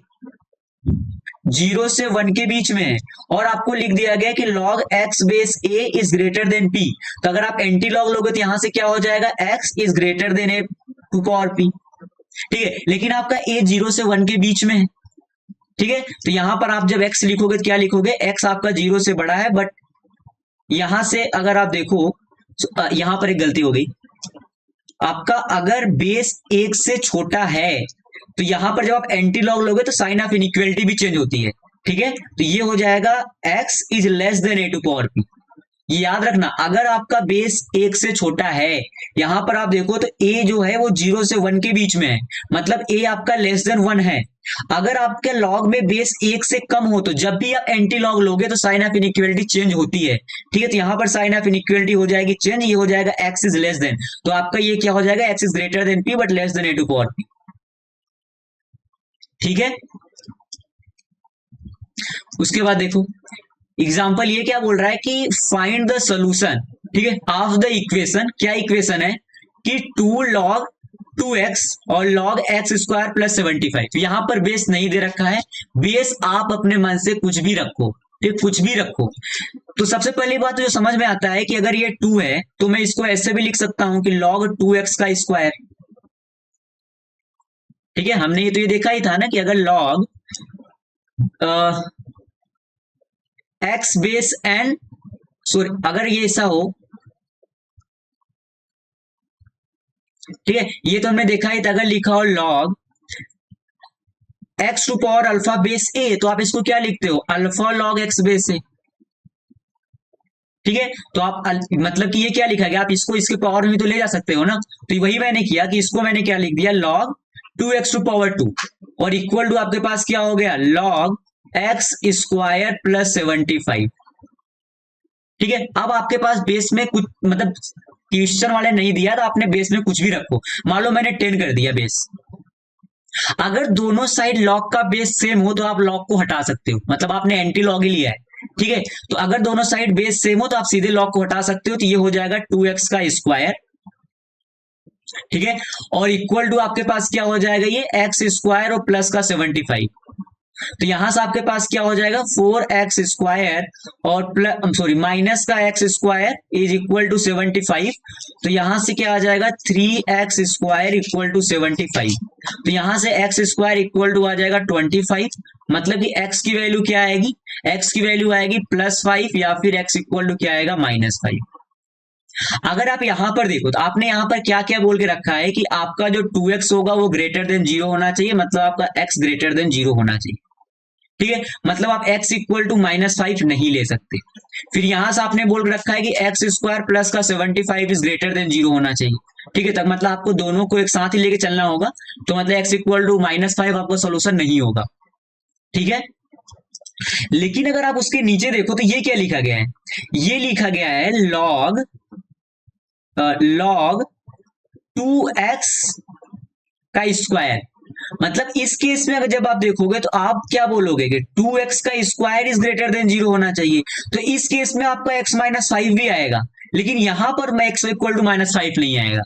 जीरो से वन के बीच में है और आपको लिख दिया गया कि log x base a is greater than p, तो अगर आप एंटी लॉग लोगे तो यहां से क्या हो जाएगा, x is greater than a to power p। ठीक है, लेकिन आपका a जीरो से वन के बीच में है। ठीक है, तो यहां पर आप जब x लिखोगे तो क्या लिखोगे, x आपका जीरो से बड़ा है, बट यहां से अगर आप देखो यहां पर एक गलती हो गई, आपका अगर बेस एक से छोटा है तो यहां पर जब आप एंटी लॉग लोगे तो साइन ऑफ इनइक्वालिटी भी चेंज होती है। ठीक है, तो ये हो जाएगा x is less than a to power p। ये याद रखना, अगर आपका बेस एक से छोटा है, यहां पर आप देखो तो a जो है वो जीरो से वन के बीच में है, मतलब a आपका लेस देन वन है। अगर आपके लॉग में बेस एक से कम हो तो जब भी आप एंटी लॉग लोगे तो साइन ऑफ इनइक्वालिटी चेंज होती है। ठीक है, तो यहां पर साइन ऑफ इनइक्वालिटी हो जाएगी चेंज, ये हो जाएगा x इज लेस देन, तो आपका ये क्या हो जाएगा, x is greater than p but less than a to power p। ठीक है, उसके बाद देखो एग्जाम्पल ये क्या बोल रहा है कि फाइंड द सोल्यूशन, ठीक है, ऑफ द इक्वेशन। क्या इक्वेशन है कि टू लॉग टू एक्स और लॉग एक्स स्क्वायर प्लस 75। यहां पर बेस नहीं दे रखा है, बेस आप अपने मन से कुछ भी रखो, ठीक, कुछ भी रखो। तो सबसे पहली बात जो समझ में आता है कि अगर ये टू है तो मैं इसको ऐसे भी लिख सकता हूं कि लॉग टू एक्स का स्क्वायर। ठीक है, हमने ये तो ये देखा ही था ना कि अगर log x base n, sorry अगर ये ऐसा हो, ठीक है, ये तो हमने देखा ही था, अगर लिखा हो log x to power alpha base a, तो आप इसको क्या लिखते हो, alpha log x base a. ठीक है, तो आप मतलब कि ये क्या लिखा गया, आप इसको इसके पावर में भी तो ले जा सकते हो ना, तो वही मैंने किया कि इसको मैंने क्या लिख दिया, लॉग 2x टू पावर 2 और इक्वल टू आपके पास क्या हो गया, लॉग एक्स स्क्वायर प्लस 75। ठीक है, अब आपके पास बेस में कुछ मतलब क्वेश्चन वाले नहीं दिया तो आपने बेस में कुछ भी रखो, मान लो मैंने 10 कर दिया बेस। अगर दोनों साइड लॉग का बेस सेम हो तो आप लॉग को हटा सकते हो, मतलब आपने एंटी लॉग ही लिया है। ठीक है, तो अगर दोनों साइड बेस सेम हो तो आप सीधे लॉग को हटा सकते हो, तो ये हो जाएगा 2x का स्क्वायर। ठीक है, और इक्वल टू आपके पास क्या हो जाएगा, ये एक्स स्क्वायर और प्लस का 75। तो यहां से आपके पास क्या हो जाएगा, 4x स्क्वायर और प्लस सॉरी माइनस का x square is equal to 75। तो यहां से क्या आ जाएगा, 3x स्क्वायर इक्वल टू 75। तो यहां से एक्स स्क्वायर इक्वल टू आ जाएगा 25, मतलब कि x की वैल्यू क्या आएगी, x की वैल्यू आएगी +5 या फिर x इक्वल टू क्या आएगा, -5। अगर आप यहां पर देखो तो आपने यहां पर क्या क्या बोल के रखा है कि आपका जो 2x होगा वो ग्रेटर देन 0 होना चाहिए, मतलब आपका x ग्रेटर देन 0 होना चाहिए। ठीक है, मतलब आप x इक्वल टू -5 नहीं ले सकते। फिर यहां से आपने बोल रखा है कि एक्स स्क्वायर प्लस का 75 इज ग्रेटर देन 0 होना चाहिए। ठीक है, तब मतलब आपको दोनों को एक साथ ही लेके चलना होगा, तो मतलब x इक्वल टू -5 आपका सोल्यूशन नहीं होगा। ठीक है, लेकिन अगर आप उसके नीचे देखो तो ये क्या लिखा गया है, ये लिखा गया है लॉग 2x का स्क्वायर। मतलब इस केस में अगर जब आप देखोगे तो आप क्या बोलोगे कि 2x का स्क्वायर इज ग्रेटर देन 0 होना चाहिए, तो इस केस में आपका x -5 भी आएगा, लेकिन यहां पर x इक्वल टू -5 नहीं आएगा।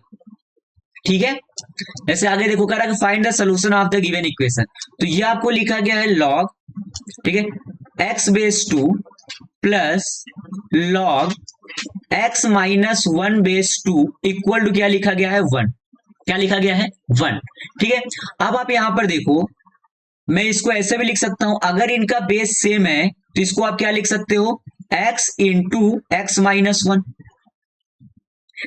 ठीक है, जैसे आगे देखो कह रहा है कि find the solution of the given equation, तो ये आपको लिखा गया है लॉग, ठीक है, x बेस 2 प्लस log x -1 base 2 equal to क्या लिखा गया है, 1। क्या लिखा गया है, 1। ठीक है, अब आप यहां पर देखो, मैं इसको ऐसे भी लिख सकता हूं, अगर इनका बेस सेम है तो इसको आप क्या लिख सकते हो, x into x -1,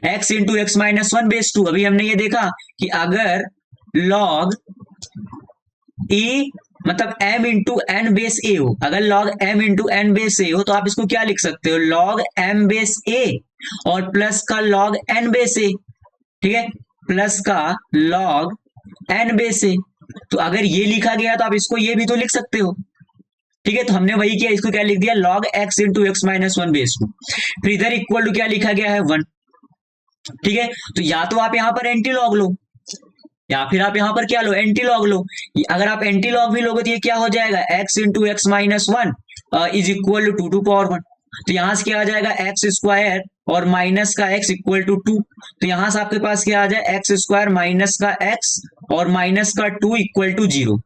x into x -1 base 2। अभी हमने ये देखा कि अगर log ए मतलब m into n base a हो, अगर log m into n base a हो तो आप इसको क्या लिख सकते हो, log m बेस ए और प्लस का log n बेस ए। ठीक है, प्लस का log n बेस ए। तो अगर ये लिखा गया तो आप इसको ये भी तो लिख सकते हो। ठीक है, तो हमने वही किया, इसको क्या लिख दिया, log x into x -1 base 2। फिर इधर इक्वल टू क्या लिखा गया है, 1। ठीक है, तो या तो आप यहां पर एंटी लॉग लो या फिर आप यहां पर क्या लो, एंटी लॉग लो। अगर आप एंटी लॉग भी लोगे तो ये क्या हो जाएगा, x into x -1 is equal to 2 to power 1। तो यहां से क्या आ जाएगा, एक्स स्क्वायर और माइनस का x इक्वल टू 2। तो यहां से आपके पास क्या आ जाए, एक्स स्क्वायर माइनस का x और माइनस का 2 इक्वल टू 0।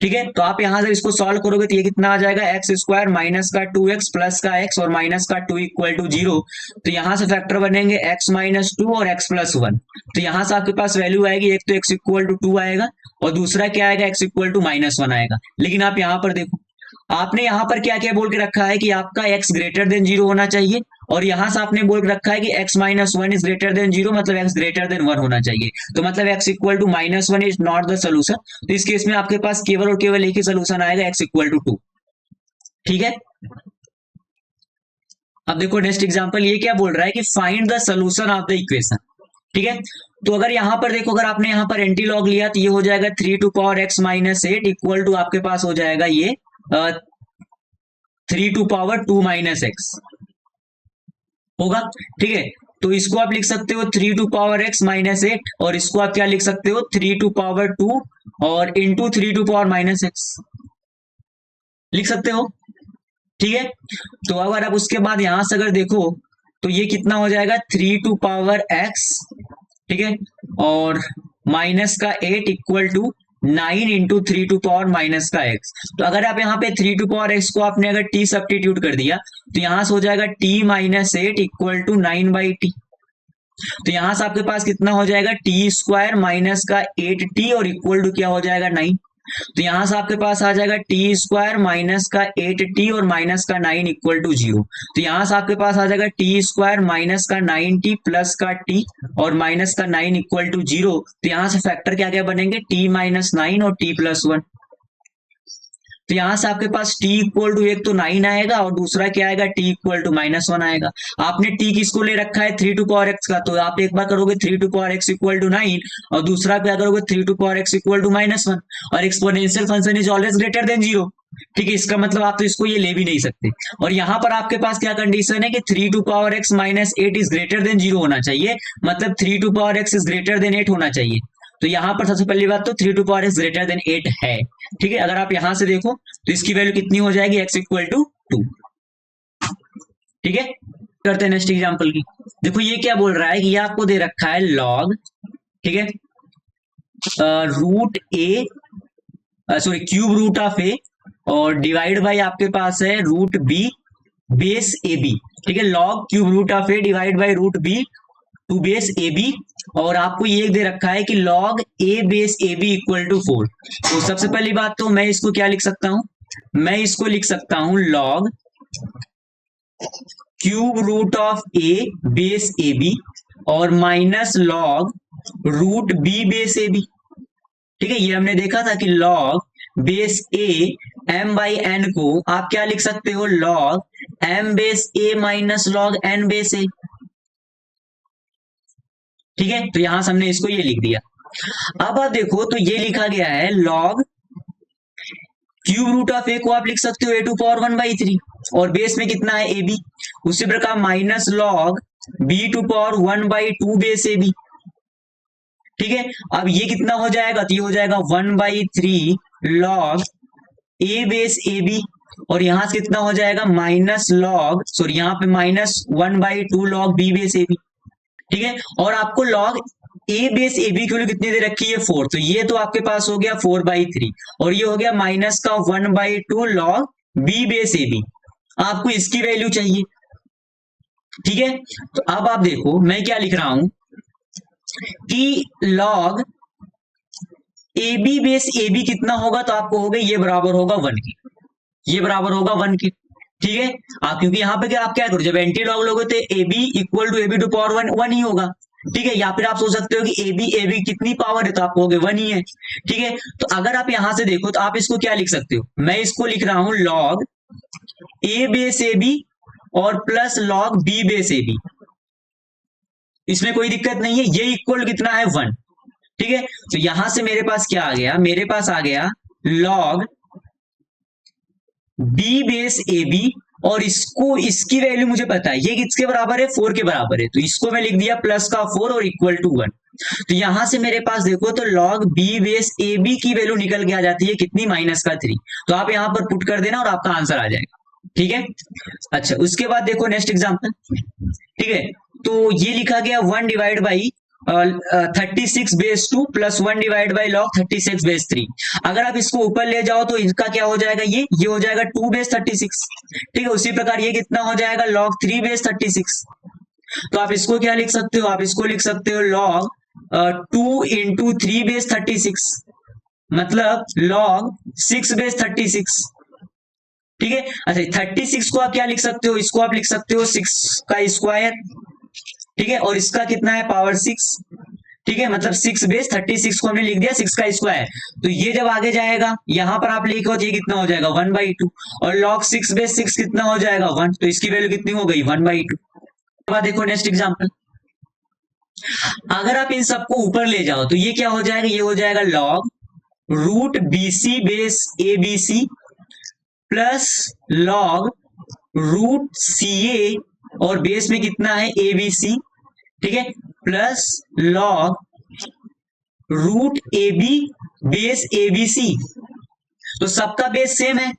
ठीक है, तो आप यहां से इसको सॉल्व करोगे तो ये कितना आ जाएगा, एक्स स्क्वायर माइनस का 2x प्लस का x और माइनस का 2 इक्वल टू 0। तो यहां से फैक्टर बनेंगे x -2 और x +1। तो यहां से आपके पास वैल्यू आएगी, एक तो x इक्वल टू 2 आएगा और दूसरा क्या आएगा, x इक्वल टू -1 आएगा। लेकिन आप यहां पर देखो, आपने यहां पर क्या क्या बोल के रखा है कि आपका x ग्रेटर देन 0 होना चाहिए, और यहां से आपने बोल के रखा है कि x -1 इज ग्रेटर देन 0, मतलब x ग्रेटर देन 1 होना चाहिए। तो मतलब x equal to -1 is not the solution. तो इस केस में आपके पास केवल और केवल एक ही सोल्यूशन आएगा, x इक्वल टू 2। ठीक है, अब देखो नेक्स्ट एग्जांपल ये क्या बोल रहा है कि find the solution of the equation. ठीक है, तो अगर यहां पर देखो, अगर आपने यहां पर एंटी लॉग लिया तो ये हो जाएगा 3 to power x -8 equal to आपके पास हो जाएगा ये 3 टू पावर 2 -x होगा। ठीक है, तो इसको आप लिख सकते हो 3 टू पावर x -8 और इसको आप क्या लिख सकते हो, 3 टू पावर 2 और इंटू 3 टू पावर -x लिख सकते हो। ठीक है, तो अगर आप उसके बाद यहां से अगर देखो तो ये कितना हो जाएगा, 3 टू पावर x, ठीक है, और माइनस का 8 equal to 9 into 3 to power minus का x। तो अगर आप यहाँ पे 3 टू पावर x को आपने अगर t सब्स्टिट्यूट कर दिया तो यहां से हो जाएगा t -8 इक्वल टू 9/t। तो यहां से आपके पास कितना हो जाएगा, टी स्क्वायर माइनस का 8t और इक्वल टू क्या हो जाएगा, 9। तो यहां से आपके पास आ जाएगा टी स्क्वायर माइनस का 8t और माइनस का 9 इक्वल टू 0। तो यहां से आपके पास आ जाएगा टी स्क्वायर माइनस का 9t प्लस का t और माइनस का 9 इक्वल टू 0। तो यहां से फैक्टर क्या क्या बनेंगे, t माइनस 9 और t प्लस 1। तो यहां से आपके पास t इक्वल टू एक तो 9 आएगा और दूसरा क्या आएगा, t इक्वल टू -1 आएगा। आपने t किसको ले रखा है, 3 टू पावर x का, तो आप एक बार करोगे 3 to power x equal to 9 और दूसरा क्या करोगे 3 to power x equal to -1। और exponential function is always greater than 0। ठीक है, इसका मतलब आप तो इसको ये ले भी नहीं सकते। और यहाँ पर आपके पास क्या कंडीशन है कि 3 to power x minus 8 is greater than 0 होना चाहिए, मतलब 3 to power x is greater than 8 होना चाहिए। तो यहां पर सबसे पहली बात तो 3 to power x greater than 8 है। ठीक है, अगर आप यहां से देखो तो इसकी वैल्यू कितनी हो जाएगी, x इक्वल टू 2। ठीक है, करते हैं नेक्स्ट एग्जांपल की। देखो ये क्या बोल रहा है कि ये आपको दे रखा है लॉग, ठीक है, root a sorry cube root of a और डिवाइड बाय आपके पास है root b base A B. ठीक है, log cube root of a divide by root b to base A B. और आपको ये दे रखा है कि log a base A b equal to 4। तो सबसे पहली बात तो मैं इसको क्या लिख सकता हूं, मैं इसको लिख सकता हूं log cube root of a base A B और minus log root b base A B. ठीक है, ये हमने देखा था कि log base a m by n को आप क्या लिख सकते हो, log m base a minus log n base a। ठीक है, तो यहां से हमने इसको ये लिख दिया। अब आप देखो तो ये लिखा गया है log क्यूब रूट ऑफ ए को आप लिख सकते हो a टू पावर 1/3 और बेस में कितना है ए बी। उसी प्रकार minus log b to power 1/2 base A B. ठीक है, अब ये कितना हो जाएगा, तो ये हो जाएगा 1/3 log a base A B और यहां से कितना हो जाएगा माइनस log सॉरी यहाँ पे -1/2 log b base A B. ठीक है, और आपको log a base A B की वैल्यू कितनी दे रखी है 4, तो ये तो आपके पास हो गया 4/3 और ये हो गया माइनस का 1/2 log b बेस ए बी। आपको इसकी वैल्यू चाहिए। ठीक है, तो अब आप देखो मैं क्या लिख रहा हूं कि log a B base A b कितना होगा, तो आपको हो गया ये बराबर होगा 1 के, ये बराबर होगा 1 के। ठीक है, आप क्योंकि यहाँ पे क्या आप क्या करो, जब एंटी लॉग लोगे तो a b equal to a b to power 1 ही होगा। ठीक है, या फिर आप सोच सकते हो कि ए बी कितनी पावर है, तो आप कहोगे 1 ही है। ठीक है, तो अगर आप यहां से देखो तो आप इसको क्या लिख सकते हो, मैं इसको लिख रहा हूं log a base A B और प्लस log बी बेस ए बी। इसमें कोई दिक्कत नहीं है, ये इक्वल कितना है 1। ठीक है, तो यहां से मेरे पास क्या आ गया, मेरे पास आ गया log B base A B और इसको इसकी वैल्यू मुझे पता है ये किसके बराबर है, 4 के बराबर है, तो इसको मैं लिख दिया प्लस का 4 और इक्वल टू 1। तो यहां से मेरे पास देखो तो log b base A B की वैल्यू निकल के आ जाती है कितनी, -3। तो आप यहां पर पुट कर देना और आपका आंसर आ जाएगा। ठीक है, अच्छा उसके बाद देखो नेक्स्ट एग्जांपल। ठीक है, तो ये लिखा गया 1 divide by 36 base 2 plus 1 divide by log 36 base 3। अगर आप इसको ऊपर ले जाओ तो इसका क्या हो जाएगा, ये हो जाएगा 2 बेस 36। ठीक है, उसी प्रकार ये कितना हो जाएगा log 3 बेस 36। तो आप इसको क्या लिख सकते हो, आप इसको लिख सकते हो log 2 इंटू 3 बेस 36 मतलब log 6 बेस 36। ठीक है, अच्छा 36 को आप क्या लिख सकते हो, इसको आप लिख सकते हो 6 का स्क्वायर। ठीक है, और इसका कितना है पावर 6। ठीक है, मतलब 6 बेस 36 को हमने लिख दिया 6 का स्क्वायर। तो ये जब आगे जाएगा यहां पर आप लिखो तो ये कितना हो जाएगा 1/2 और log 6 बेस 6 कितना हो जाएगा 1, तो इसकी वैल्यू कितनी हो गई 1/2। बाद देखो नेक्स्ट एग्जांपल, अगर आप इन सबको ऊपर ले जाओ तो ये क्या हो जाएगा, ये हो जाएगा log root b c base A B c plus log root c a और बेस में कितना है ए बी सी। ठीक है, plus log root A B base A B C. तो सबका बेस सेम है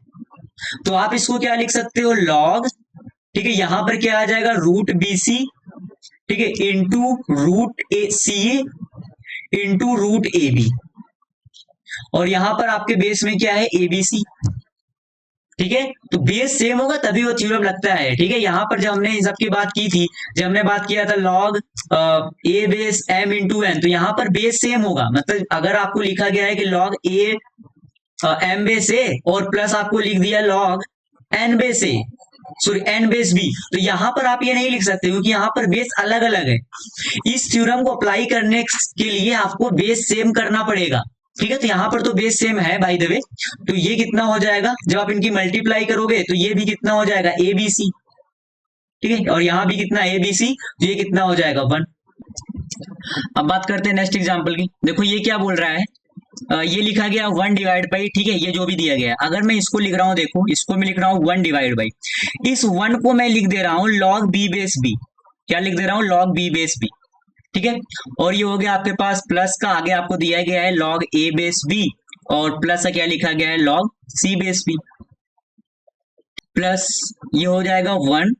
तो आप इसको क्या लिख सकते हो log, ठीक है, यहां पर क्या आ जाएगा रूट बी सी, ठीक है, into root A C A into root A B और यहां पर आपके बेस में क्या है ए बी सी। ठीक है, तो बेस सेम होगा तभी वो थ्योरम लगता है। ठीक है, यहां पर जब हमने इन सब की बात की थी, जब हमने बात किया था log a base m into N, तो यहां पर बेस सेम होगा। मतलब अगर आपको लिखा गया है कि log a M base a और प्लस आपको लिख दिया लॉग एन बेस ए, सॉरी एन बेस बी। तो यहां पर आप ये नहीं लिख सकते क्योंकि यहां पर बेस अलग अलग है। इस थ्योरम को अप्लाई करने के लिए आपको बेस सेम करना पड़ेगा, ठीक है। तो यहाँ पर तो बेस सेम है बाय द वे। तो ये कितना हो जाएगा जब आप इनकी मल्टीप्लाई करोगे, तो ये भी कितना हो जाएगा ए बी सी, ठीक है। और यहाँ भी कितना ए बी सी, तो ये कितना हो जाएगा 1। अब बात करते हैं नेक्स्ट एग्जांपल की। देखो ये क्या बोल रहा है, ये लिखा गया 1 डिवाइड बाई, ठीक है, ये जो भी दिया गया है। अगर मैं इसको लिख रहा हूँ, देखो इसको मैं लिख रहा हूँ 1 डिवाइड बाई, इस 1 को मैं लिख दे रहा हूँ लॉग बी बेस बी। क्या लिख दे रहा हूँ, लॉग बी बेस बी, ठीक है। और ये हो गया आपके पास प्लस का, आगे आपको दिया गया है लॉग ए बेस बी, और प्लस का क्या लिखा गया है log C base B, plus ये हो जाएगा 1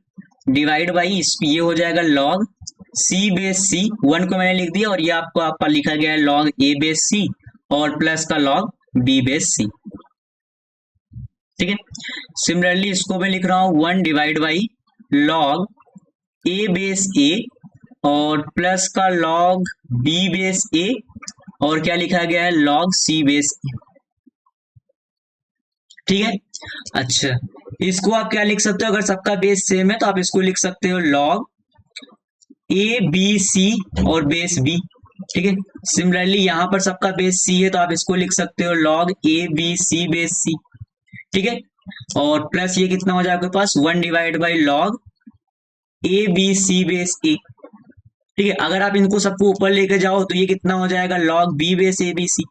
डिवाइड बाई, ये हो जाएगा लॉग सी बेस सी। 1 को मैंने लिख दिया और ये आपको आपका लिखा गया है लॉग ए बेस सी और प्लस का लॉग बी बेस सी, ठीक है। सिमिलरली इसको मैं लिख रहा हूं 1 divide by log A base a और प्लस का लॉग बी बेस ए और क्या लिखा गया है लॉग सी बेस ए, ठीक है। अच्छा, इसको आप क्या लिख सकते हो, अगर सबका बेस सेम है तो आप इसको लिख सकते हो लॉग ए बी सी और बेस बी, ठीक है। सिमिलरली यहां पर सबका बेस सी है तो आप इसको लिख सकते हो log a B c base c, ठीक है। और प्लस ये कितना हो जाएगा आपके पास 1 divide by log a B c base a, ठीक है। अगर आप इनको सबको ऊपर लेके जाओ तो ये कितना हो जाएगा log B base A B C,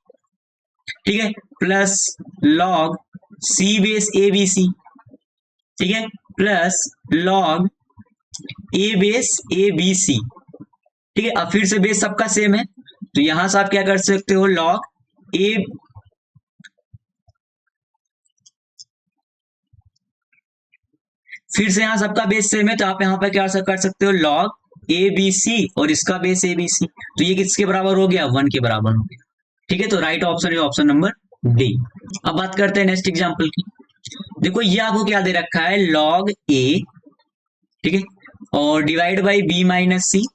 ठीक है, plus log C base A B C, ठीक है, plus log A base A B C, ठीक है। अब फिर से बेस सबका सेम है तो यहां से आप क्या कर सकते हो लॉग ए, फिर से यहां सबका बेस सेम है तो आप यहां पर क्या कर सकते हो लॉग ए बी सी और इसका बेस ए बी सी, तो ये किसके बराबर हो गया 1 के बराबर हो गया, ठीक है। तो right option is option number D. अब बात करते हैं नेक्स्ट एग्जांपल की। देखो ये आपको क्या दे रखा है लॉग ए, ठीक है, और divide by B minus C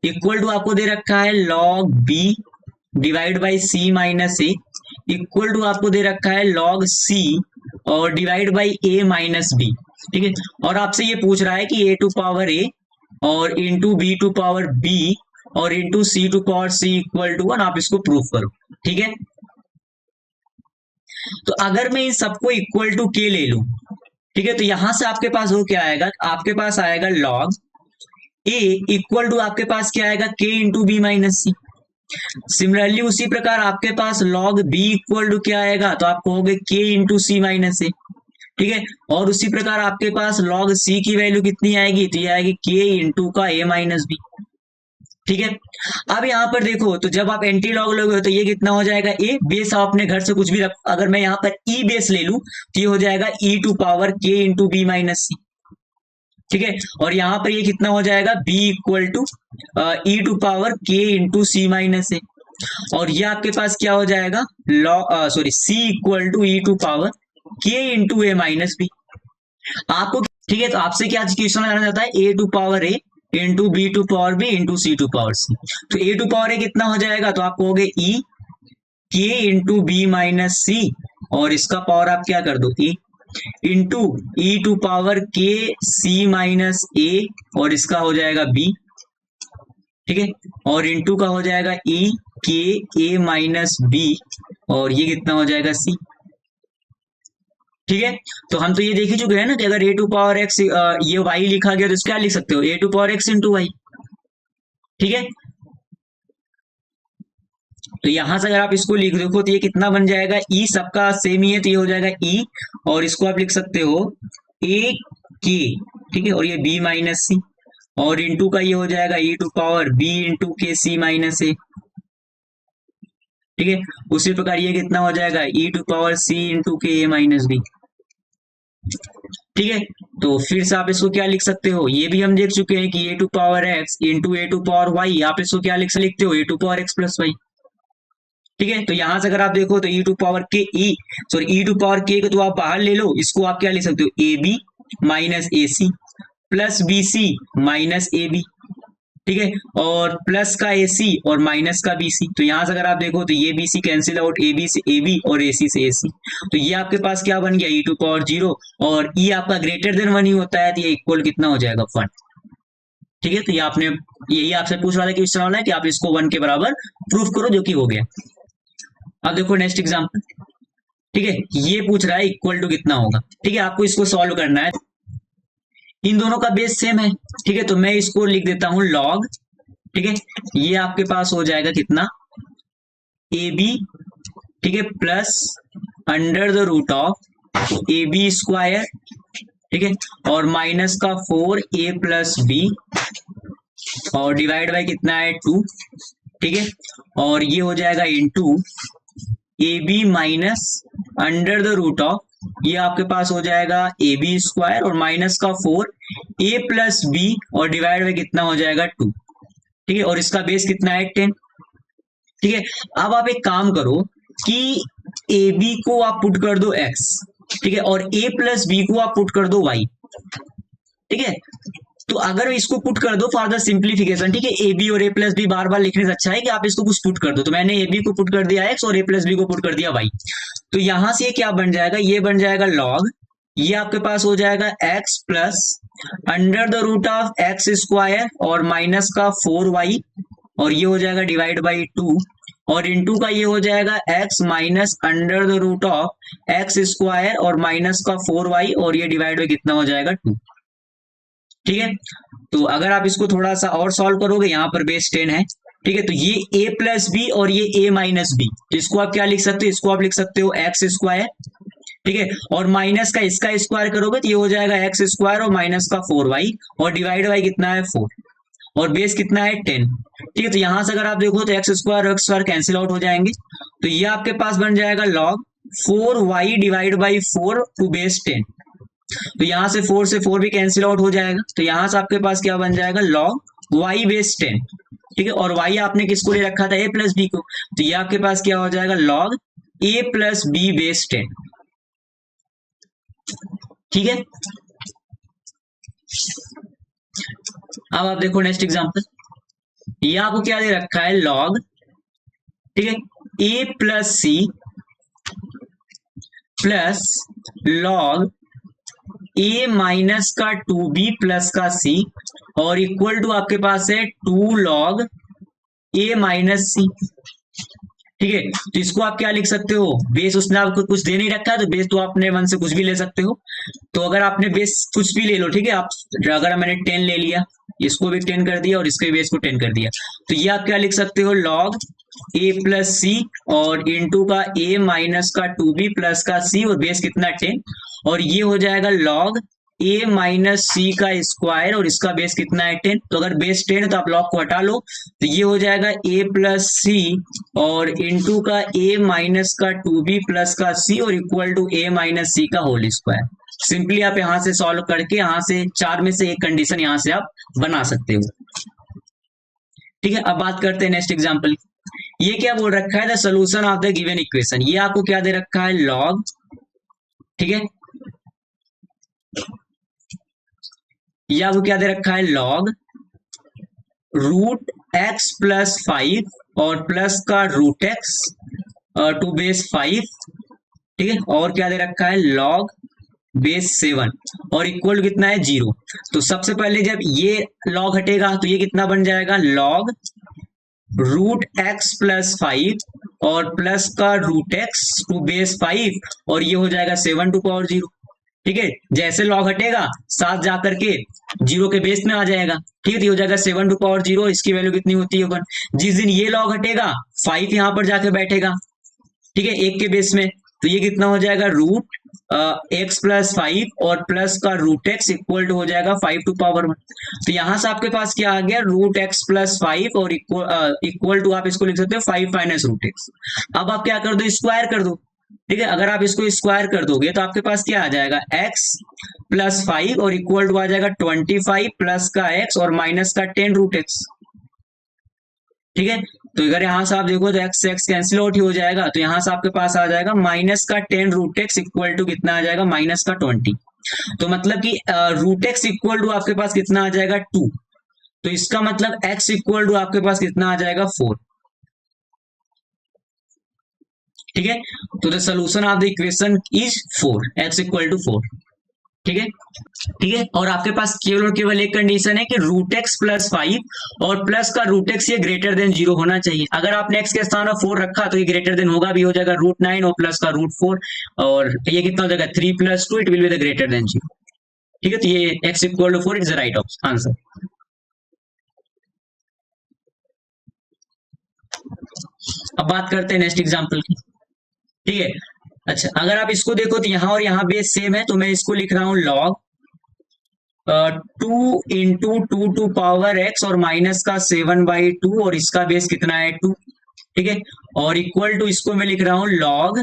equal to आपको दे रखा है log B divide by C minus A equal to आपको दे रखा है लॉग सी और divide by A minus B, ठीक है। और आपसे ये पूछ रहा है कि ए टू पावर ए और into b to power b और into c to power c equal to 1, आप इसको प्रूफ करो, ठीक है। तो अगर मैं इन सबको इक्वल टू के ले लूं, ठीक है, तो यहां से आपके पास वो क्या आएगा, आपके पास आएगा लॉग ए इक्वल टू आपके पास क्या आएगा के इंटू बी माइनस सी। सिमिलरली उसी प्रकार आपके पास लॉग बी इक्वल टू क्या आएगा, तो आप कहोगे के इंटू सी माइनस ए, ठीक है। और उसी प्रकार आपके पास लॉग सी की वैल्यू कितनी आएगी, तो ये आएगी के इंटू का ए माइनस बी, ठीक है। अब यहाँ पर देखो तो जब आप एंटी लॉग लोगे तो ये कितना हो जाएगा ए बेस, आपने घर से कुछ भी रख, अगर मैं यहाँ पर ई बेस ले लूं तो ये हो जाएगा ई टू पावर के इंटू बी माइनस सी, ठीक है। और यहाँ पर ये कितना हो जाएगा B equal to e to power के इंटू सी माइनस ए, और ये आपके पास क्या हो जाएगा sorry C equal to e to power के इंटू ए माइनस बी आपको, ठीक है। तो आपसे क्या क्वेश्चन लगाना चाहता है a to power a into b to power b into c to power c, तो ए टू पावर ए कितना हो जाएगा, तो आप कहोगे ई के इंटू बी माइनस सी और इसका पावर आप क्या कर दो ए इंटू ई टू पावर के सी माइनस ए और इसका हो जाएगा बी, ठीक है, और इंटू का हो जाएगा ई के ए माइनस बी और ये कितना हो जाएगा सी, ठीक है। तो हम तो ये देख ही चुके हैं ना कि अगर ए टू पावर एक्स ये वाई लिखा गया तो इसको क्या लिख सकते हो a to power x into y, ठीक है। तो यहां से अगर आप इसको लिख देखो तो ये कितना बन जाएगा ई सबका सेम ही है तो ये हो जाएगा ई और इसको आप लिख सकते हो ए के, ठीक है, और ये बी माइनस सी और इंटू का ये हो जाएगा e to power b into के सी माइनस ए, ठीक है। उसी प्रकार ये कितना हो जाएगा e to power C into के ए माइनस बी, ठीक है। तो फिर से आप इसको क्या लिख सकते हो, ये भी हम देख चुके हैं कि a to power x into a to power y, आप इसको क्या लिखते हो a to power x plus y, ठीक है। तो यहां से अगर आप देखो तो ई टू पावर के ई सॉरी ई टू पावर के को तो आप बाहर ले लो, इसको आप क्या लिख सकते हो A B minus A C plus B C minus A B, ठीक है, और प्लस का AC और माइनस का BC। तो यहां से अगर आप देखो तो ये BC कैंसिल आउट, AB से AB और AC से AC। तो ये आपके पास क्या बन गया, e⁻0, और e आपका ग्रेटर देन 1 ही होता है, तो ये इक्वल कितना हो जाएगा 1। ठीक है, तो ये आपने, यही आपसे पूछ रहा था कि क्वेश्चन वाला है कि आप इसको 1 के बराबर प्रूफ करो, जो कि हो गया। अब देखो नेक्स्ट एग्जाम्पल। ठीक है, ये पूछ रहा है इक्वल टू कितना होगा। ठीक है, आपको इसको सॉल्व करना है। इन दोनों का बेस सेम है। ठीक है, तो मैं इसको लिख देता हूं लॉग। ठीक है, ये आपके पास हो जाएगा कितना, AB, ठीक है, plus under the root of AB square, ठीक है, और माइनस का 4A प्लस B, और डिवाइड बाय कितना है 2। ठीक है, और ये हो जाएगा into AB minus under the root of, ये आपके पास हो जाएगा AB स्क्वायर और माइनस का 4A प्लस B, और डिवाइड बाय कितना हो जाएगा 2। ठीक है, और इसका बेस कितना है 10। ठीक है, अब आप एक काम करो कि AB को आप पुट कर दो x, ठीक है, और A प्लस B को आप पुट कर दो y। ठीक है, तो अगर इसको पुट कर दो फॉर द सिंप्लीफिकेशन, ठीक है, ए बी और ए प्लस बी बार बार लिखने से अच्छा है कि आप इसको कुछ पुट कर दो। तो मैंने ए बी को पुट कर दिया एक्स और ए प्लस बी को पुट कर दिया वाई। तो यहां से ये क्या बन जाएगा, ये बन जाएगा लॉग, ये आपके पास हो जाएगा X plus under the root of X square और माइनस का 4y, और ये हो जाएगा डिवाइड बाई 2, और इनटू का ये हो जाएगा x minus under the root of X square और माइनस का 4y, और ये डिवाइड बाई कितना हो जाएगा 2। ठीक है, तो अगर आप इसको थोड़ा सा और सॉल्व करोगे, यहाँ पर बेस 10 है। ठीक है, तो ये a प्लस बी और ये a माइनस बी, तो इसको आप क्या लिख सकते हो, इसको आप लिख सकते हो एक्स स्क्वायर। ठीक है, और माइनस का इसका स्क्वायर करोगे तो ये हो जाएगा एक्स स्क्वायर और माइनस का 4y, और डिवाइड बाई कितना है 4, और बेस कितना है 10। ठीक है, तो यहां से अगर आप देखो तो एक्स स्क्वायर और एक्स स्क्वायर कैंसिल आउट हो जाएंगे, तो ये आपके पास बन जाएगा log 4y divide by 4 to base 10। तो यहां से 4 से 4 भी कैंसिल आउट हो जाएगा, तो यहां से आपके पास क्या बन जाएगा लॉग y बेस 10। ठीक है, और y आपने किसको ले रखा था, a प्लस बी को, तो ये आपके पास क्या हो जाएगा log a plus B base 10। ठीक है, अब आप देखो नेक्स्ट एग्जांपल। ये आपको क्या दे रखा है लॉग, ठीक है, a plus C plus log a minus का 2b प्लस का c, और इक्वल टू आपके पास है 2 लॉग a माइनस सी। ठीक है, तो इसको आप क्या लिख सकते हो, बेस उसने आपको कुछ दे नहीं रखा है, तो बेस तो आपने 1 से कुछ भी ले सकते हो। तो अगर आपने बेस कुछ भी ले लो, ठीक है, आप अगर मैंने 10 ले लिया, इसको भी 10 कर दिया और इसके बेस को 10 कर दिया, तो ये आप क्या लिख सकते हो लॉग a प्लस सी और इनटू का a माइनस का 2b प्लस का c, और बेस कितना 10, और ये हो जाएगा लॉग a माइनस सी का स्क्वायर, और इसका बेस कितना है 10। तो अगर बेस 10 है तो आप लॉग को हटा लो, तो ये हो जाएगा a प्लस सी और इनटू का a माइनस का 2b प्लस का c, और इक्वल टू a माइनस सी का होल स्क्वायर। सिंपली आप यहां से सॉल्व करके यहां से 4 में से एक कंडीशन यहां से आप बना सकते हो। ठीक है, अब बात करते हैं नेक्स्ट एग्जांपल। ये क्या बोल रखा है, the solution of the given equation. ये आपको क्या दे रखा है लॉग, ठीक है, ये आपको क्या दे रखा है लॉग रूट एक्स प्लस 5 और प्लस का रूट एक्स टू बेस 5। ठीक है, और क्या दे रखा है लॉग बेस 7, और इक्वल कितना है 0। तो सबसे पहले जब ये लॉग हटेगा तो ये कितना बन जाएगा लॉग रूट एक्स प्लस 5 और प्लस का रूट एक्स टू बेस 5, और ये हो जाएगा 7 टू पावर 0। ठीक है, जैसे लॉग हटेगा 7 जाकर के 0 के बेस में आ जाएगा। ठीक है, तो हो जाएगा 7 टू पावर 0, इसकी वैल्यू कितनी होती है 1। जिस दिन ये लॉग हटेगा 5 यहां पर जाके बैठेगा, ठीक है, 1 के बेस में, तो ये कितना हो जाएगा रूट एक्स प्लस 5 और प्लस का रूट एक्स इक्वल टू हो जाएगा 5 टू पावर 1। तो यहां से आपके पास क्या आ गया रूट एक्स प्लस 5 और इक्वल टू आप इसको लिख सकते हो 5 माइनस रूट एक्स। अब आप क्या कर दो, स्क्वायर कर दो। ठीक है, अगर आप इसको स्क्वायर कर दोगे तो आपके पास क्या आ जाएगा x प्लस 5 और इक्वल टू आ जाएगा 25 प्लस का x और माइनस का 10 रूट एक्स। ठीक है, तो अगर यहां से आप देखो तो x से x कैंसिल आउट ही हो जाएगा, तो यहां से आपके पास आ जाएगा माइनस का 10 रूट एक्स इक्वल टू कितना आ जाएगा माइनस का 20। तो मतलब कि रूट एक्स इक्वल टू आपके पास कितना आ जाएगा 2, तो इसका मतलब x इक्वल टू आपके पास कितना आ जाएगा 4। ठीक है, तो the solution of the equation is 4, x equal to 4। ठीक है, ठीक है। और आपके पास केवल और केवल एक कंडीशन है कि रूट एक्स प्लस 5 और प्लस का रूट एक्स ये ग्रेटर देन 0 होना चाहिए। अगर आपने एक्स के स्थान पर 4 रखा तो ये ग्रेटर देन होगा भी, हो जाएगा रूट 9 और प्लस का रूट 4, और ये कितना हो जाएगा 3 plus 2, it will be the greater than 0। ठीक है, तो ये X equal to 4 is the right answer. अब बात करते हैं नेक्स्ट एग्जाम्पल की। ठीक है, अच्छा अगर आप इसको देखो तो यहाँ और यहाँ बेस सेम है, तो मैं इसको लिख रहा हूँ log 2 into 2 to power X और माइनस का 7/2, और इसका बेस कितना है 2। ठीक है, और इक्वल टू इसको मैं लिख रहा हूँ log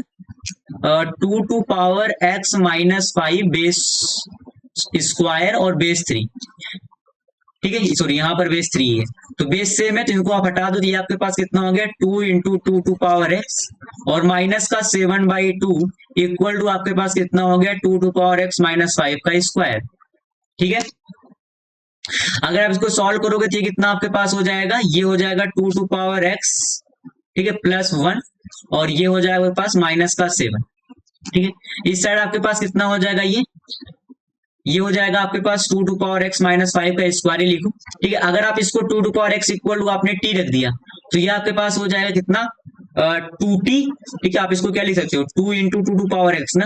2 to power x minus 5 base square और बेस 3। ठीक है, सॉरी यहाँ पर बेस 3 है, तो बेस सेम है तो इनको आप हटा दो, ये आपके पास कितना हो गया 2 इंटू 2 टू पावर एक्स और माइनस का 7/2 इक्वल टू आपके पास कितना हो गया 2 टू पावर एक्स माइनस 5 का स्क्वायर। ठीक है, अगर आप इसको सॉल्व करोगे तो ये कितना आपके पास हो जाएगा, ये हो जाएगा 2 टू पावर एक्स, ठीक है, प्लस 1, और ये हो जाएगा आपके पास माइनस का 7। ठीक है, इस साइड आपके पास कितना हो जाएगा, ये हो जाएगा आपके पास 2 टू पावर एक्स माइनस 5 का स्क्वायर ही लिखो। ठीक है, अगर आप इसको 2 to power x equal to आपने टी रख दिया तो ये आपके पास हो जाएगा कितना 2t। ठीक है, आप इसको क्या लिख सकते हो 2 इंटू 2 टू पावर एक्स ना,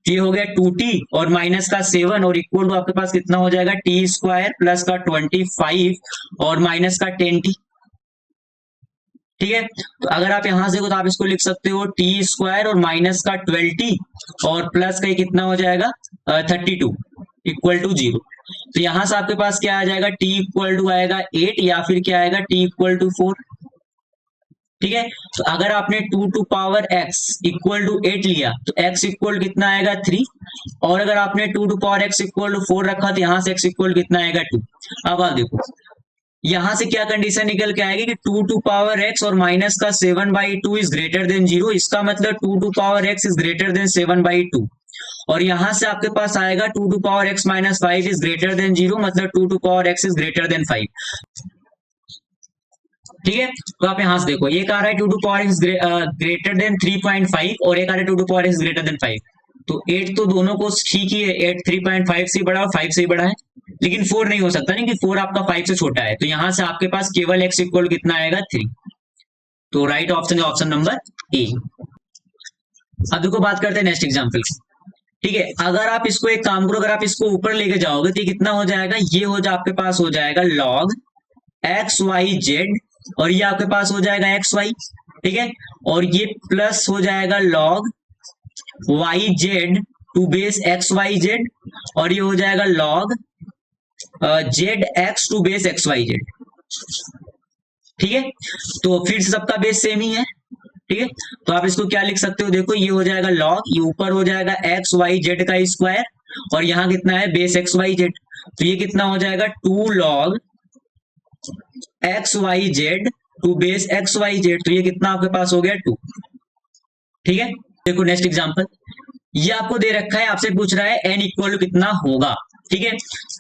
ये हो गया 2t और माइनस का 7 और इक्वल टू आपके पास कितना हो जाएगा टी स्क्वायर प्लस का 25 और माइनस का 10t। ठीक है, तो अगर आप यहां से तो आप इसको लिख सकते हो टी स्क्वायर और माइनस का 12t और प्लस का कितना हो जाएगा 32 इक्वल टू 0। तो यहां से आपके पास क्या आ जाएगा t इक्वल टू आएगा 8 या फिर क्या आएगा t इक्वल टू 4। ठीक है, तो अगर आपने 2 to power x equal to 8 लिया तो x इक्वल कितना आएगा 3, और अगर आपने 2 to power x equal to 4 रखा तो यहां से x इक्वल कितना आएगा 2। अब आप देखो यहां से क्या कंडीशन निकल के आएगी कि 2 टू पावर x और माइनस का 7/2 इज ग्रेटर देन 0, इसका मतलब 2 to power x is greater than 7/2, और यहां से आपके पास आएगा 2 to power x minus 5 is greater than 0, मतलब 2 to power x is greater than 5। ठीक है, तो आप यहां से देखो एक आ रहा है 2 to power x greater than 3.5 और एक आ रहा है 2 to power x greater than 5, तो 8 तो दोनों को ठीक ही है, 8 3.5 से बड़ा और 5 से बड़ा है, लेकिन 4 नहीं हो सकता नहीं कि 4 आपका 5 से छोटा है, तो यहां से आपके पास केवल x इक्वल कितना आएगा 3। तो राइट ऑप्शन है ऑप्शन नंबर ए। अब देखो बात करते हैं नेक्स्ट एग्जांपल। ठीक है, अगर आप इसको एक काम करो, अगर आप इसको ऊपर लेके जाओगे तो ये कितना हो जाएगा, ये हो जाए आपके पास हो जाएगा log xyz और ये आपके पास हो जाएगा xy। ठीक है, और ये प्लस हो जाएगा log yz to base xyz और ये हो जाएगा log zx to base xyz। ठीक है, तो फिर सबका बेस सेम ही है। ठीक है, तो आप इसको क्या लिख सकते हो, देखो ये हो जाएगा log, ये ऊपर हो जाएगा एक्स वाई जेड का स्क्वायर और यहाँ कितना है बेस एक्स वाई जेड, तो ये कितना हो जाएगा 2 log X Y Z to base X Y Z, तो ये कितना आपके पास हो गया 2। ठीक है, देखो नेक्स्ट एग्जांपल, ये आपको दे रखा है, आपसे पूछ रहा है n इक्वल कितना होगा। ठीक है,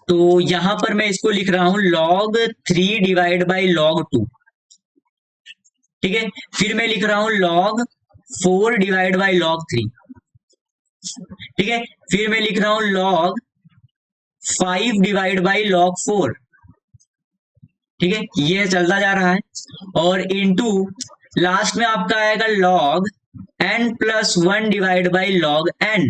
तो यहां पर मैं इसको लिख रहा हूं log 3 डिवाइड बाई log 2। ठीक है, फिर मैं लिख रहा हूं log 4 डिवाइड बाई log 3। ठीक है, फिर मैं लिख रहा हूं log 5 डिवाइड बाई log 4। ठीक है, ये चलता जा रहा है, और इनटू लास्ट में आपका आएगा log n plus 1 divide by log n।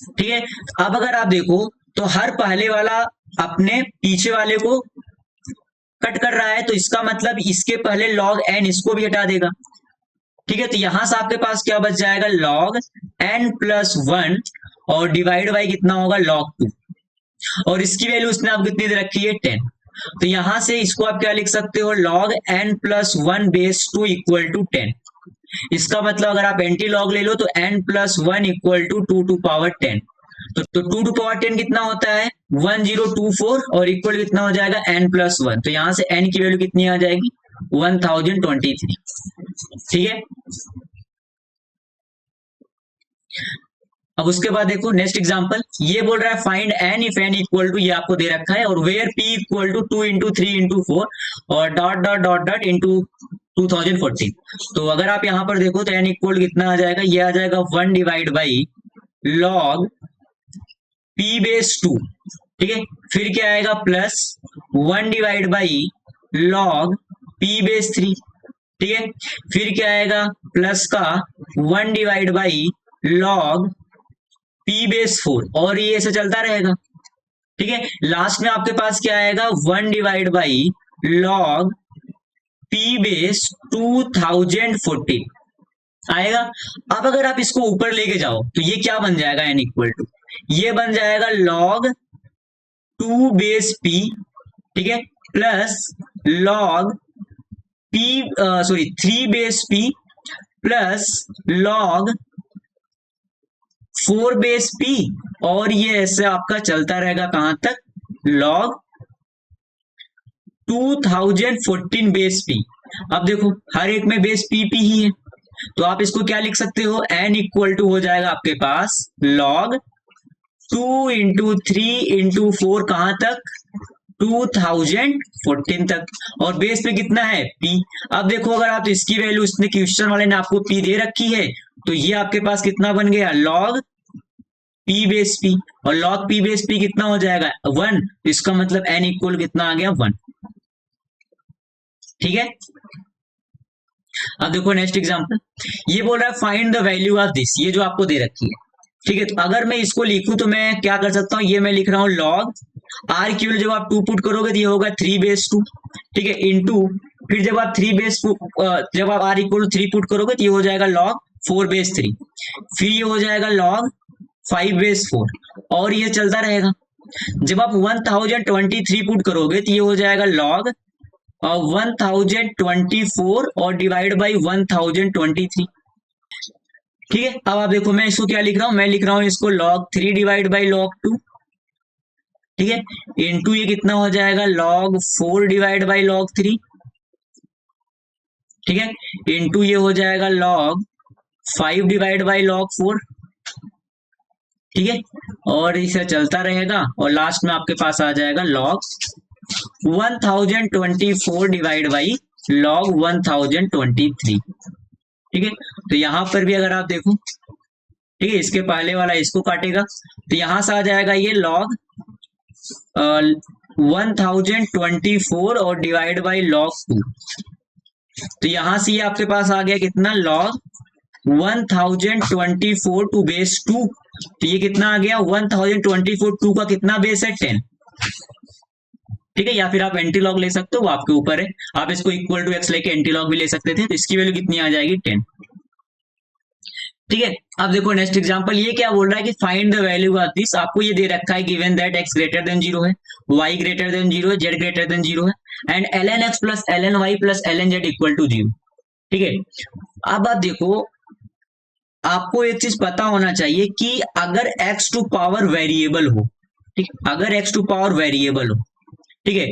ठीक है, अब अगर आप देखो तो हर पहले वाला अपने पीछे वाले को कट कर रहा है, तो इसका मतलब इसके पहले log n इसको भी हटा देगा। ठीक है, तो यहां से आपके पास क्या बच जाएगा log n प्लस 1 और डिवाइड बाई कितना होगा log 2, और इसकी वैल्यू उसने आप कितनी दे रखी है 10, तो यहां से इसको आप क्या लिख सकते हो log n plus 1 base 2 equal to 10। इसका मतलब अगर आप एंटी लॉग ले लो तो n plus 1 equal to 2 to power 10, तो 2 टू पावर 10 कितना होता है 1024 और इक्वल कितना हो जाएगा n प्लस 1, तो यहां से n की वैल्यू कितनी आ जाएगी 1023। ठीक है, अब उसके बाद देखो नेक्स्ट एग्जांपल, ये बोल रहा है find N if N equal to, ये आपको दे रखा है, और where P equal to 2 into 3 into 4 और dot dot dot dot into 2014। तो अगर आप यहाँ पर देखो तो एन इक्वल कितना आ जाएगा, ये आ जाएगा 1 divide by log P base 2, ठीक है। फिर क्या आएगा plus 1 divide by log P base 3, ठीक है। फिर क्या आएगा प्लस का 1 divide by log P base 4, और ये ऐसे चलता रहेगा, ठीक है। लास्ट में आपके पास क्या आएगा 1 divide by log P base 2014 आएगा। अब अगर आप इसको ऊपर लेके जाओ तो ये क्या बन जाएगा एन इक्वल टू, ये बन जाएगा लॉग 2 बेस पी, ठीक है, plus log P sorry 3 base P plus log 4 base P, और ये ऐसे आपका चलता रहेगा कहां तक, लॉग 2014 बेस पी। अब देखो हर एक में बेस पी पी ही है, तो आप इसको क्या लिख सकते हो, एन इक्वल टू हो जाएगा आपके पास लॉग 2 into 3 into 4 कहां तक, 2014 तक, और बेस पे कितना है पी। अब देखो अगर आप इसकी वैल्यू, इसने क्वेश्चन वाले ने आपको पी दे रखी है, तो ये आपके पास कितना बन गया लॉग पी बेस पी, और लॉग पी बेस पी कितना हो जाएगा 1, तो इसका मतलब एन इक्वल कितना आ गया 1, ठीक है। अब देखो नेक्स्ट एग्जांपल, ये बोल रहा है find the value of this, ये जो आपको दे रखी है, ठीक है। तो अगर मैं इसको लिखूं तो मैं क्या कर सकता हूं, ये मैं लिख रहा हूं लॉग आर क्यूब, जब आप 2 पुट करोगे तो ये होगा 3 बेस 2, ठीक है, इंटू फिर जब आप 3 बेस जब आप आर इक्वल 3 पुट करोगे तो ये हो जाएगा लॉग 4 बेस 3, फिर ये हो जाएगा लॉग 5 बेस 4, और ये चलता रहेगा। जब आप 1023 पुट करोगे तो ये हो जाएगा लॉग 1024 और डिवाइड बाई 1023, ठीक है। अब आप देखो मैं इसको क्या लिख रहा हूं, मैं लिख रहा हूं इसको log 3 डिवाइड बाई log 2, ठीक है, इनटू ये कितना हो जाएगा log 4 डिवाइड बाई log 3, ठीक है, इनटू ये हो जाएगा log 5 डिवाइड बाई log 4, ठीक है, और इसे चलता रहेगा, और लास्ट में आपके पास आ जाएगा log 1024 डिवाइड बाई log 1023, ठीक है। तो यहां पर भी अगर आप देखो, ठीक है, इसके पहले वाला इसको काटेगा तो यहां से आ जाएगा ये log 1024 और डिवाइड बाई log 2, तो यहां से ये आपके पास आ गया कितना log 1024 टू बेस 2, तो ये कितना आ गया 1024, 2 का कितना बेस है 10, ठीक है। या फिर आप एंटी लॉग ले सकते हो, वो आपके ऊपर है, आप इसको इक्वल टू एक्स लेके एंटी लॉग भी ले सकते थे, तो इसकी वैल्यू कितनी आ जाएगी 10, ठीक है। अब देखो नेक्स्ट एग्जांपल, ये क्या बोल रहा है कि find the value of this, आपको ये दे रखा है given that x greater than 0 है, y ग्रेटर देन 0 है, z ग्रेटर देन 0 है, and ln x plus ln y plus ln z equal to 0, ठीक है। अब आप देखो, आपको एक चीज पता होना चाहिए कि अगर x टू पावर वेरिएबल हो, ठीक, अगर x टू पावर वेरिएबल हो, ठीक है,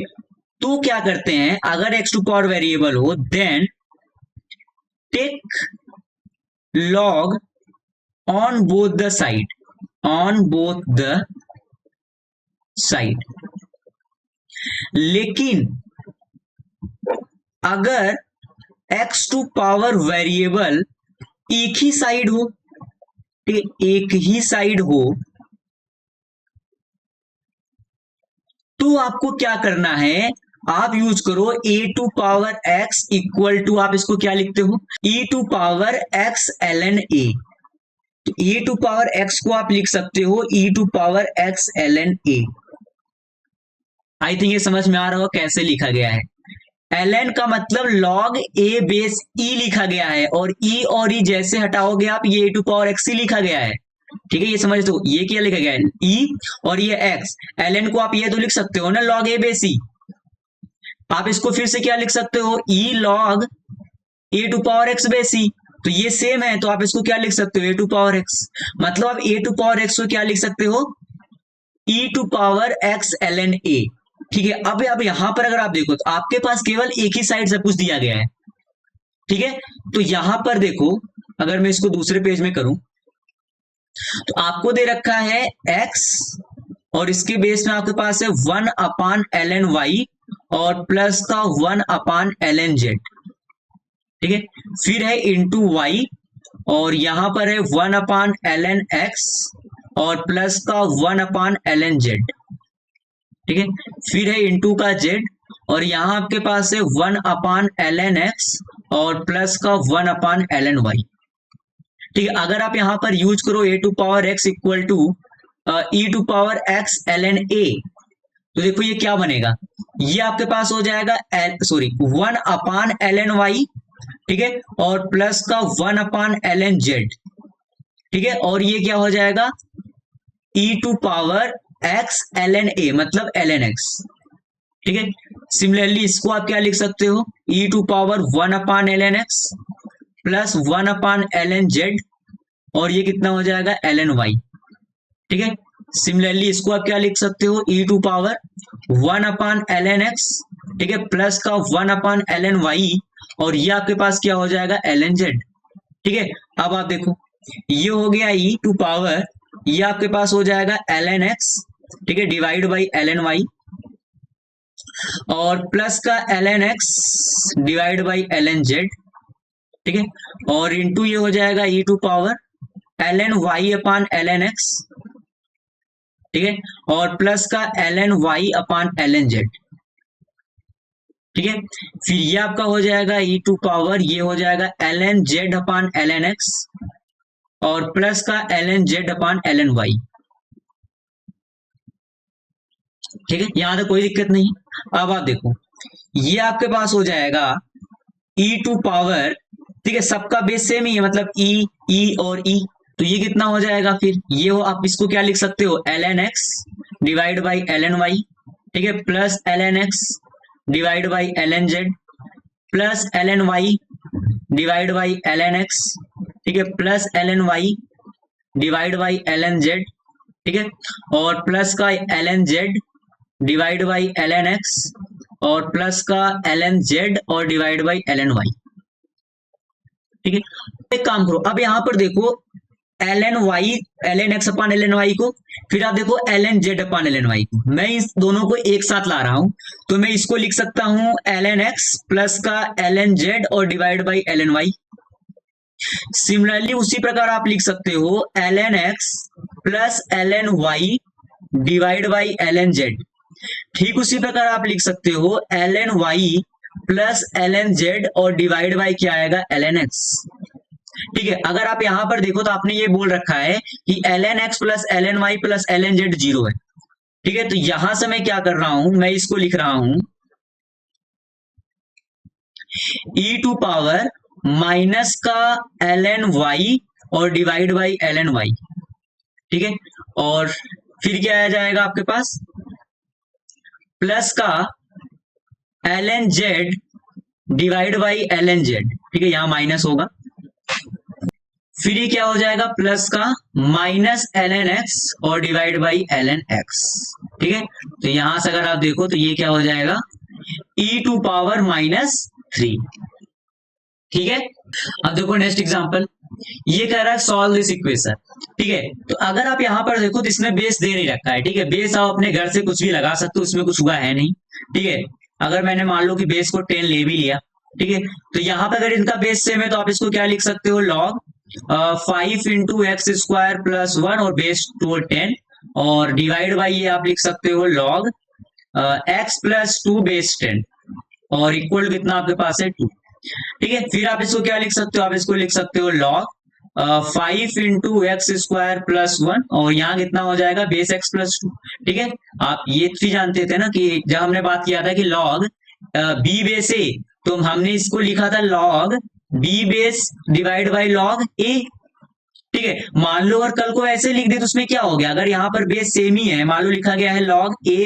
तो क्या करते हैं, अगर x टू पावर वेरिएबल हो then take log on both the side, on both the side, लेकिन अगर x टू पावर वेरिएबल एक ही साइड हो, ठीक है, एक ही साइड हो, तो आपको क्या करना है, आप यूज करो a to power x equal to, आप इसको क्या लिखते हो, e to power x ln a, तो e टू पावर x को आप लिख सकते हो e to power x ln a। I think ये समझ में आ रहा हो कैसे लिखा गया है, ln का मतलब log a बेस e लिखा गया है, और e और e जैसे हटाओगे आप, ये e टू पावर x ही लिखा गया है, ठीक है, ये समझ दो, ये क्या लिखा गया है e और ये x, ln को आप ये तो लिख सकते हो ना log a बेस e, आप इसको फिर से क्या लिख सकते हो e log a to power x base e, तो ये सेम है, तो आप इसको क्या लिख सकते हो a टू पावर x, मतलब आप a टू पावर x को क्या लिख सकते हो e to power x ln a, ठीक है। अब यहां पर अगर आप देखो तो आपके पास केवल एक ही साइड सब कुछ दिया गया है, ठीक है। तो यहां पर देखो, अगर मैं इसको दूसरे पेज में करूं तो आपको दे रखा है x और इसके बेस में आपके पास है 1/ln y और प्लस का 1/ln z। ठीक है, फिर है इंटू y और यहां पर है 1/ln x और प्लस का 1/ln z। ठीक है, फिर है इंटू का z और यहां आपके पास है 1/ln x और प्लस का 1/ln y। ठीक है, अगर आप यहां पर यूज करो a to power x equal to e to power x ln a, तो देखो ये क्या बनेगा, ये आपके पास हो जाएगा 1/ln y। ठीक है, और प्लस का 1/ln z। ठीक है, और ये क्या हो जाएगा e to power x ln a मतलब ln x। ठीक है, सिमिलरली इसको आप क्या लिख सकते हो, e to power 1/ln x plus 1/ln z और ये कितना हो जाएगा ln y। ठीक है, सिमिलरली इसको आप क्या लिख सकते हो, e to power 1/ln x। ठीक है, प्लस का 1/ln y और ये आपके पास क्या हो जाएगा ln z। ठीक है, अब आप देखो ये हो गया e टू पावर, ये आपके पास हो जाएगा ln x। ठीक है, डिवाइड बाई ln y और प्लस का ln x divide by ln z। ठीक है, और इंटू ये हो जाएगा e to power ln y upon ln x। ठीक है, और प्लस का ln y upon ln z। ठीक है, फिर ये आपका हो जाएगा e टू पावर, ये हो जाएगा ln z अपान ln x और प्लस का ln z अपान ln y। ठीक है, यहां तक कोई दिक्कत नहीं। अब आप देखो ये आपके पास हो जाएगा e टू पावर, ठीक है, सबका बेस सेम ही है मतलब e और e, तो ये कितना हो जाएगा, फिर ये हो, आप इसको क्या लिख सकते हो ln x divide by ln y। ठीक है, plus ln x divide by ln z plus ln y divide by ln x। ठीक है, plus ln y divide by ln z। ठीक है, और प्लस का ln z divide by ln x और plus का ln z और divide by ln y। ठीक है, एक काम करो, अब यहां पर देखो ln y ln x अपान ln y को, फिर आप देखो ln z अपान ln y को, मैं इस दोनों को एक साथ ला रहा हूं, तो मैं इसको लिख सकता हूं ln x प्लस का ln z और divide by ln y। Similarly उसी प्रकार आप लिख सकते हो ln x plus ln y divide by ln z। ठीक उसी प्रकार आप लिख सकते हो ln y plus ln z और डिवाइड बाई क्या आएगा ln x। ठीक है, अगर आप यहां पर देखो तो आपने ये बोल रखा है कि ln x plus ln y plus ln z 0 है। ठीक है, तो यहां से मैं क्या कर रहा हूं, मैं इसको लिख रहा हूं e टू पावर माइनस का ln y और डिवाइड बाई ln y। ठीक है, और फिर क्या आ जाएगा आपके पास प्लस का ln z divide by ln z। ठीक है, यहां माइनस होगा, फिर ये क्या हो जाएगा प्लस का माइनस ln x और डिवाइड बाई ln x। ठीक है, तो यहां से अगर आप देखो तो ये क्या हो जाएगा e टू पावर -3। ठीक है, अब देखो नेक्स्ट एग्जांपल, ये कह रहा है सॉल्व दिस इक्वेशन। ठीक है, तो अगर आप यहां पर देखो तो इसमें बेस दे नहीं रखा है। ठीक है, बेस आप अपने घर से कुछ भी लगा सकते हो, उसमें कुछ हुआ है नहीं। ठीक है, अगर मैंने मान लो कि बेस को 10 ले भी लिया, ठीक है, तो यहाँ पे अगर इनका बेस सेम है तो आप इसको क्या लिख सकते हो log 5 into x square plus 1 और बेस 2 और 10 और डिवाइड बाई ये आप लिख सकते हो log x प्लस 2 बेस 10 और इक्वल कितना आपके पास है 2। ठीक है, फिर आप इसको क्या लिख सकते हो, आप इसको लिख सकते हो log 5 into x square plus 1 और यहाँ कितना हो जाएगा बेस x प्लस 2। ठीक है, आप ये भी जानते थे ना कि जब हमने बात किया था कि log b बेस a, तो हमने इसको लिखा था log b base divide by log a। ठीक है, मान लो अगर कल को ऐसे लिख दे तो उसमें क्या हो गया, अगर यहाँ पर बेस सेम ही है, मान लो लिखा गया है log a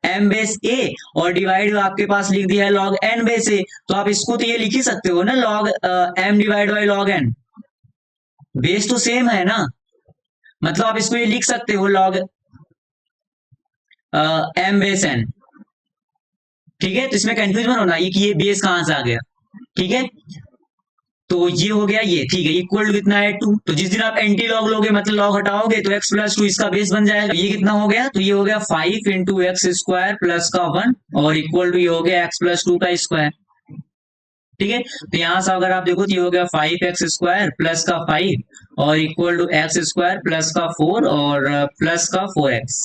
m base a और डिवाइड आपके पास लिख दिया है log n बेस a, तो आप इसको तो ये लिख ही सकते हो ना log m divide by log n, base तो सेम है ना, मतलब आप इसको ये लिख सकते हो log m बेस n। ठीक है, तो इसमें कंफ्यूज मत होना ये कि ये बेस कहां से आ गया। ठीक है, तो ये हो गया ये, ठीक है। इक्वल टू कितना है 2, तो जिस दिन आप एंटी लॉग लोगे मतलब लॉग हटाओगे तो x प्लस 2 इसका बेस बन जाएगा। ये कितना हो गया, तो ये हो गया 5 इंटू एक्स स्क्वायर प्लस का 1 और इक्वल टू ये हो गया x प्लस 2 का स्क्वायर, ठीक है। तो यहां से अगर आप देखो तो ये हो गया 5x स्क्वायर प्लस का 5 और equal to X square plus का 4 और प्लस का 4x,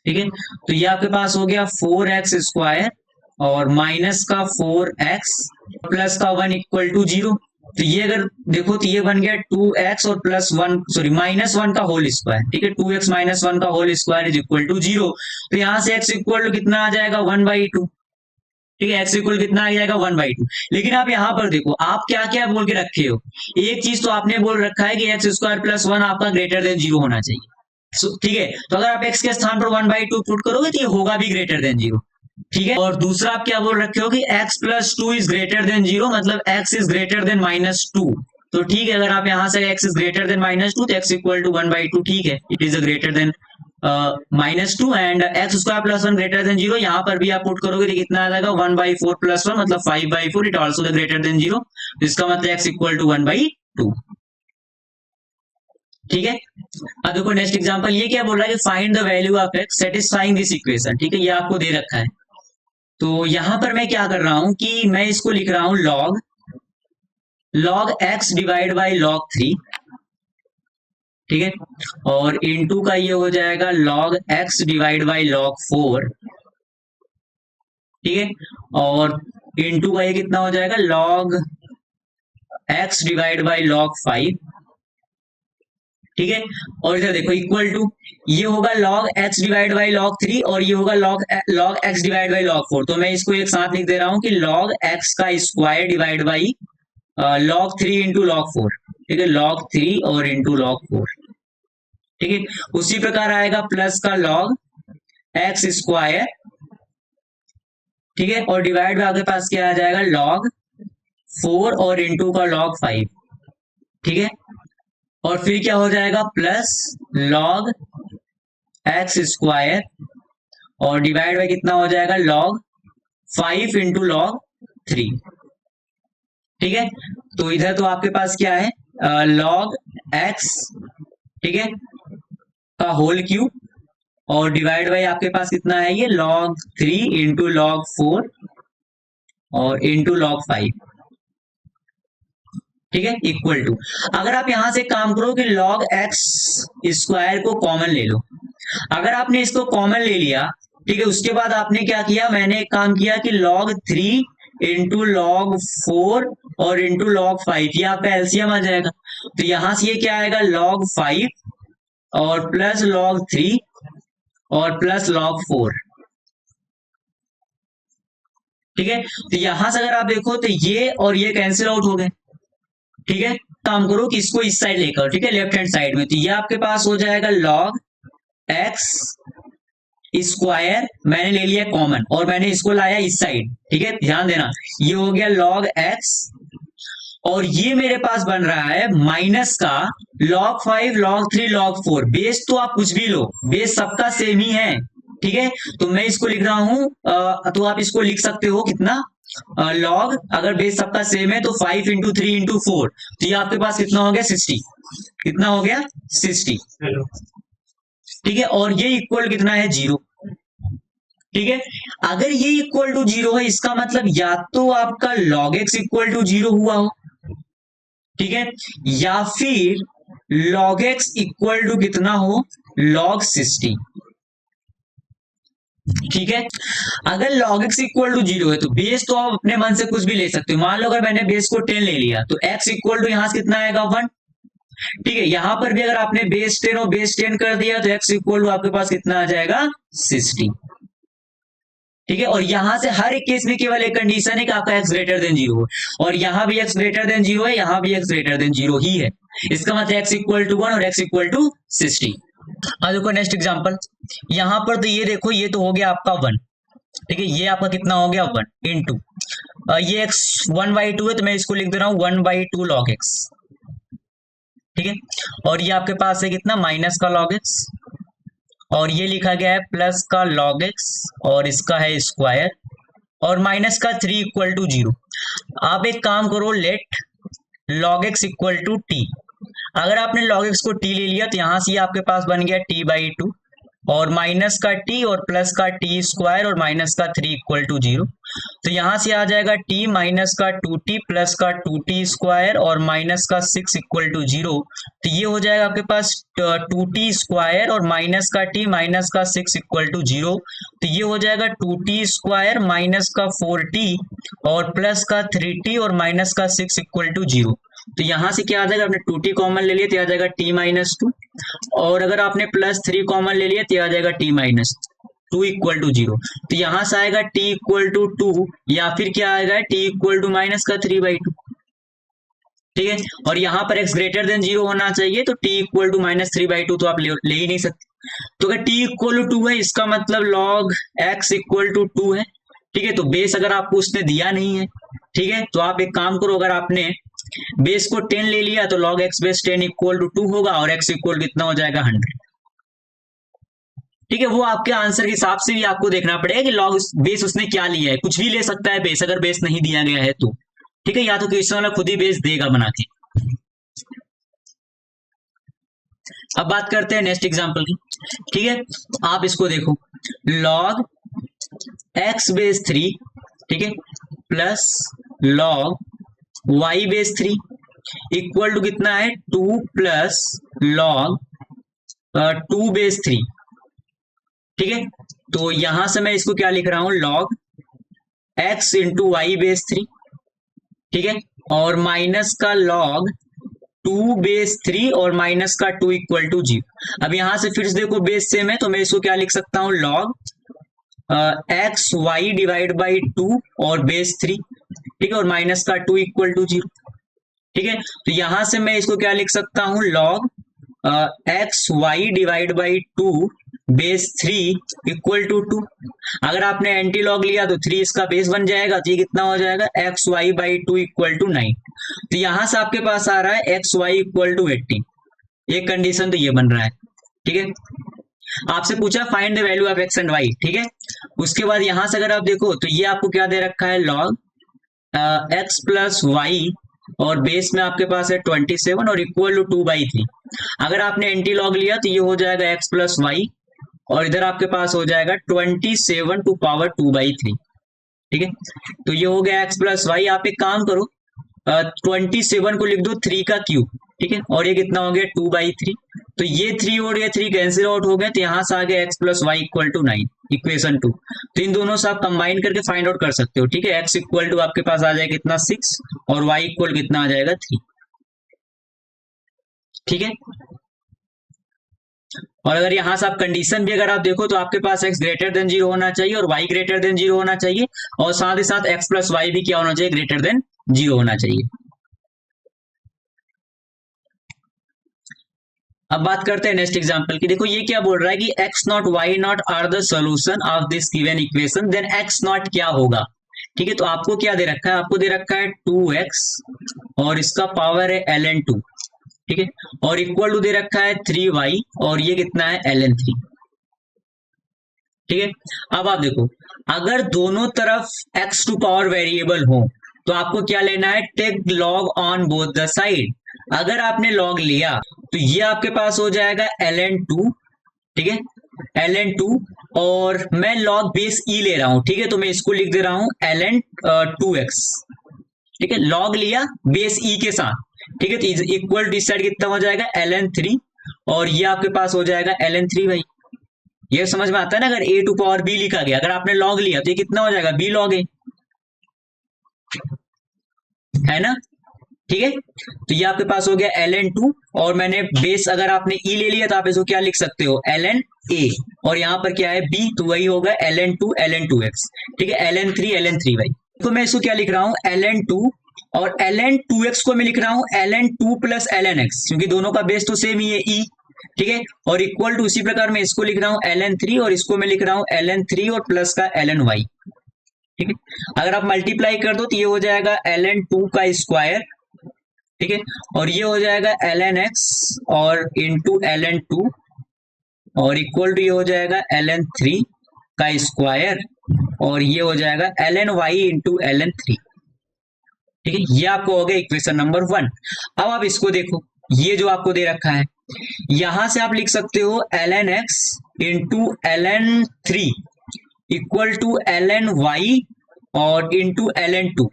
ठीक है। तो ये आपके पास हो गया 4x स्क्वायर और माइनस का 4x प्लस का 1 इक्वल टू 0। तो ये अगर देखो तो ये बन गया 2x और प्लस 1 सॉरी माइनस 1 का होल स्क्वायर, ठीक है। 2x माइनस 1 का whole square is equal to 0। तो यहां से x इक्वल टू कितना आ जाएगा 1/2, ठीक है। एक्स इक्वल कितना आ जाएगा 1/2। लेकिन आप यहाँ पर देखो आप क्या क्या बोल के रखे हो, एक चीज तो आपने बोल रखा है कि एक्स स्क्वायर प्लस 1 आपका ग्रेटर देन 0 होना चाहिए, ठीक है। तो अगर आप एक्स के स्थान पर 1/2 पुट करोगे तो ये होगा भी ग्रेटर देन 0, ठीक है। और दूसरा आप क्या बोल रखे हो कि x plus 2 is greater than 0, मतलब x इज ग्रेटर देन -2। तो ठीक है, अगर आप यहां से x इज ग्रेटर देन -2 तो x इक्वल टू 1/2, ठीक है। It is greater then -2 and x square plus 1 greater than 0। यहाँ पर भी आप पुट करोगे तो कितना आ जाएगा 1/4 प्लस 1 मतलब 5/4, it also the greater than 0। इसका मतलब x इक्वल टू 1/2, ठीक है। अब देखो नेक्स्ट एग्जांपल, ये क्या बोल रहा है कि find the value of x satisfying this equation, ठीक है। ये आपको दे रखा है। तो यहां पर मैं क्या कर रहा हूं कि मैं इसको लिख रहा हूं log x divide by log 3, ठीक है। और इनटू का ये हो जाएगा log x divide by log 4, ठीक है। और इनटू का ये कितना हो जाएगा log x divide by log 5, ठीक है। और इधर देखो इक्वल टू ये होगा log x divide by log 3 और ये होगा log x divide by log 4। तो मैं इसको एक साथ लिख दे रहा हूं कि log x का square divide by log 3 into log 4, ठीक है। log 3 और इंटू log 4, ठीक है। उसी प्रकार आएगा प्लस का log x स्क्वायर, ठीक है। और डिवाइड में आपके पास क्या आ जाएगा log 4 और इंटू का log 5, ठीक है। और फिर क्या हो जाएगा प्लस log x स्क्वायर और डिवाइड बाय कितना हो जाएगा log 5 इंटू log 3, ठीक है। तो इधर तो आपके पास क्या है log x, ठीक है, का होल क्यूब और डिवाइड बाय आपके पास कितना है ये log 3 इंटू log 4 और इंटू log 5, ठीक है, इक्वल टू। अगर आप यहां से काम करो कि log x स्क्वायर को कॉमन ले लो, अगर आपने इसको कॉमन ले लिया, ठीक है, उसके बाद आपने क्या किया, मैंने एक काम किया कि log 3 इंटू log 4 और इंटू log 5, ये आपका एलसीएम आ जाएगा। तो यहां से ये क्या आएगा log 5 और प्लस log 3 और प्लस log 4, ठीक है। तो यहां से अगर आप देखो तो ये और ये कैंसिल आउट हो गए, ठीक है। काम करो कि इसको इस साइड लेकर, ठीक है, लेफ्ट हैंड साइड में, तो ये आपके पास हो जाएगा log x स्क्वायर, मैंने ले लिया कॉमन और मैंने इसको लाया इस साइड, ठीक है। ध्यान देना ये हो गया log x और ये मेरे पास बन रहा है माइनस का log 5 log 3 log 4। बेस तो आप कुछ भी लो, बेस सबका सेम ही है, ठीक है। तो मैं इसको लिख रहा हूं तो आप इसको लिख सकते हो कितना log, अगर बेस सबका सेम है तो 5 इंटू 3 इंटू 4, तो ये आपके पास कितना हो गया 60, कितना हो गया 60, ठीक है। और ये इक्वल कितना है 0, ठीक है। अगर ये इक्वल टू 0 है इसका मतलब या तो आपका log x इक्वल टू 0 हुआ हो, ठीक है, या फिर log x इक्वल टू कितना हो log 60, ठीक है। अगर log x इक्वल टू 0 है तो बेस तो आप अपने मन से कुछ भी ले सकते हो। मान लो अगर मैंने बेस को 10 ले लिया तो x इक्वल टू यहां से कितना आएगा 1, ठीक है। यहां पर भी अगर आपने बेस 10 और बेस 10 कर दिया तो x इक्वल टू आपके पास कितना आ जाएगा 60, ठीक है। और यहां से हर एक केस में केवल एक कंडीशन है कि आपका x ग्रेटर देन 0 है और यहां भी x ग्रेटर देन 0 है, यहां भी x ग्रेटर देन 0 ही है। इसका मतलब x इक्वल टू 1 और x इक्वल टू 60। अब देखो नेक्स्ट एग्जांपल, यहां पर तो ये देखो ये तो हो गया आपका 1, ठीक है। ये आपका कितना हो गया 1 इंटू ये x 1/2 है तो मैं इसको लिख दे रहा हूं 1/2 log x, ठीक है। और ये आपके पास है कितना माइनस का log x और ये लिखा गया है प्लस का log x और इसका है स्क्वायर और माइनस का 3 इक्वल टू 0। आप एक काम करो, let log x equal to T. अगर आपने log x को t ले लिया तो यहां से आपके पास बन गया t/2 और माइनस का t और प्लस का टी स्क्वायर और माइनस का 3 इक्वल टू 0। तो यहां से आ जाएगा t माइनस का 2t प्लस का 2t स्क्वायर और माइनस का 6 इक्वल टू 0। तो ये हो जाएगा आपके पास 2t स्क्वायर और माइनस का t माइनस का 6 इक्वल टू 0। तो ये हो जाएगा 2t स्क्वायर माइनस का 4t और प्लस का 3t और माइनस का 6 इक्वल टू 0। तो यहां से क्या आ जाएगा, आपने 2t कॉमन ले लिया तो आ जाएगा t-2 और अगर आपने +3 कॉमन ले लिया तो आ जाएगा t-2 इक्वल टू 0। तो यहां से आएगा t इक्वल टू 2 या फिर क्या आएगा t इक्वल टू माइनस का 3/2। ठीक है, और यहाँ पर x ग्रेटर देन 0 होना चाहिए तो t इक्वल टू माइनस 3/2 तो आप ले ही नहीं सकते। तो अगर t इक्वल टू 2 है इसका मतलब log x इक्वल टू 2 है। ठीक है, तो बेस अगर आपको उसने दिया नहीं है, ठीक है, तो आप एक काम करो, अगर आपने बेस को 10 ले लिया तो log x बेस 10 इक्वल टू 2 होगा और x इक्वल कितना हो जाएगा 100। ठीक है, वो आपके आंसर के हिसाब से भी आपको देखना पड़ेगा कि log बेस उसने क्या लिया है। कुछ भी ले सकता है बेस अगर बेस नहीं दिया गया है तो। ठीक है, या तो क्वेश्चन वाला खुद ही बेस देगा बना के। अब बात करते हैं नेक्स्ट एग्जांपल की। ठीक है, आप इसको देखो, log x बेस 3, ठीक है, plus log y base 3 equal to कितना है 2 प्लस log 2 बेस 3। ठीक है, तो यहां से मैं इसको क्या लिख रहा हूं, log x into Y base 3। ठीक है, और माइनस का log 2 बेस 3 और माइनस का 2 इक्वल टू 0। अब यहां से फिर से देखो बेस सेम है तो मैं इसको क्या लिख सकता हूं, log x y divide by 2 और बेस 3। ठीक है, और माइनस का 2 इक्वल टू 0। ठीक है, तो यहां से मैं इसको क्या लिख सकता हूं, log x y divide by 2 base 3 equal to 2। अगर आपने एंटी लॉग लिया तो 3 इसका बेस बन जाएगा, तो ये कितना हो जाएगा X Y by 2 equal to 9। तो यहां से आपके पास आ रहा है एक्स वाई इक्वल टू 18। एक कंडीशन तो ये बन रहा है। ठीक है, आपसे पूछा find the value of X and Y. ठीक है, उसके बाद यहां से अगर आप देखो तो ये आपको क्या दे रखा है, लॉग एक्स प्लस वाई और बेस में आपके पास है 27 और इक्वल टू 2/3। अगर आपने एंटी लॉग लिया तो ये हो जाएगा एक्स प्लस वाई और इधर आपके पास हो जाएगा 27 टू पावर 2/3। ठीक है, तो ये हो गया एक्स प्लस वाई। आप एक काम करो, 27 को लिख दो 3 का क्यूब। ठीक है, और ये कितना हो गया 2/3। तो ये 3 और ये 3 कैंसिल आउट हो गए, तो यहां से आ गया X plus Y equal to 9, equation 2। तो इन दोनों से आप कंबाइन करके फाइंड आउट कर सकते हो। ठीक है, एक्स इक्वल टू आपके पास आ जाएगा कितना 6 और वाई इक्वल कितना आ जाएगा 3। ठीक है, और अगर यहां से आप कंडीशन भी अगर आप देखो तो आपके पास x ग्रेटर देन 0 होना चाहिए और y ग्रेटर देन 0 होना चाहिए और साथ ही साथ x प्लस वाई भी क्या होना चाहिए, ग्रेटर देन 0 होना चाहिए। अब बात करते हैं नेक्स्ट एग्जांपल की। देखो ये क्या बोल रहा है कि x not y not are the solution of this given equation, then x not क्या होगा। ठीक है, तो आपको क्या दे रखा है, आपको दे रखा है 2x और इसका पावर है ln2। ठीक है, और इक्वल टू दे रखा है 3y और ये कितना है ln3। ठीक है, अब आप देखो, अगर दोनों तरफ x टू पावर वेरिएबल हो तो आपको क्या लेना है, take log on both the side. अगर आपने लॉग लिया तो ये आपके पास हो जाएगा ln2। ठीक है, ln2 और मैं लॉग बेस e ले रहा हूं। ठीक है, तो मैं इसको लिख दे रहा हूं ln2x। ठीक है, लॉग लिया बेस e के साथ। ठीक है, तो इक्वल टू इस साइड कितना हो जाएगा ln3 और ये आपके पास हो जाएगा ln3 भाई। ये समझ में आता है ना, अगर a टू पावर b लिखा गया, अगर आपने लॉग लिया तो ये कितना हो जाएगा b लॉग a, है ना। ठीक है, तो ये आपके पास हो गया ln2 और मैंने बेस अगर आपने e ले लिया तो आप इसको क्या लिख सकते हो, ln a और यहाँ पर क्या है b, तो वही होगा ln2x। ठीक है, ln3 भाई। तो मैं इसको क्या लिख रहा हूं, ln2 और ln2x को मैं लिख रहा हूं ln2 प्लस lnx, क्योंकि दोनों का बेस तो सेम ही है e। ठीक है, और इक्वल टू उसी प्रकार मैं इसको लिख रहा हूं ln3 और इसको मैं लिख रहा हूं ln3 और प्लस का lny। ठीक है, अगर आप मल्टीप्लाई कर दो तो ये हो जाएगा ln2 का स्क्वायर। ठीक है, और ये हो जाएगा lnx और इंटू ln2 और इक्वल टू ये हो जाएगा ln3 का स्क्वायर और ये हो जाएगा lny इंटू ln3। ठीक है, ये आपको हो गया इक्वेशन नंबर 1। अब आप इसको देखो, ये जो आपको दे रखा है, यहां से आप लिख सकते हो ln x into ln 3 equal to ln y और इंटू ln 2।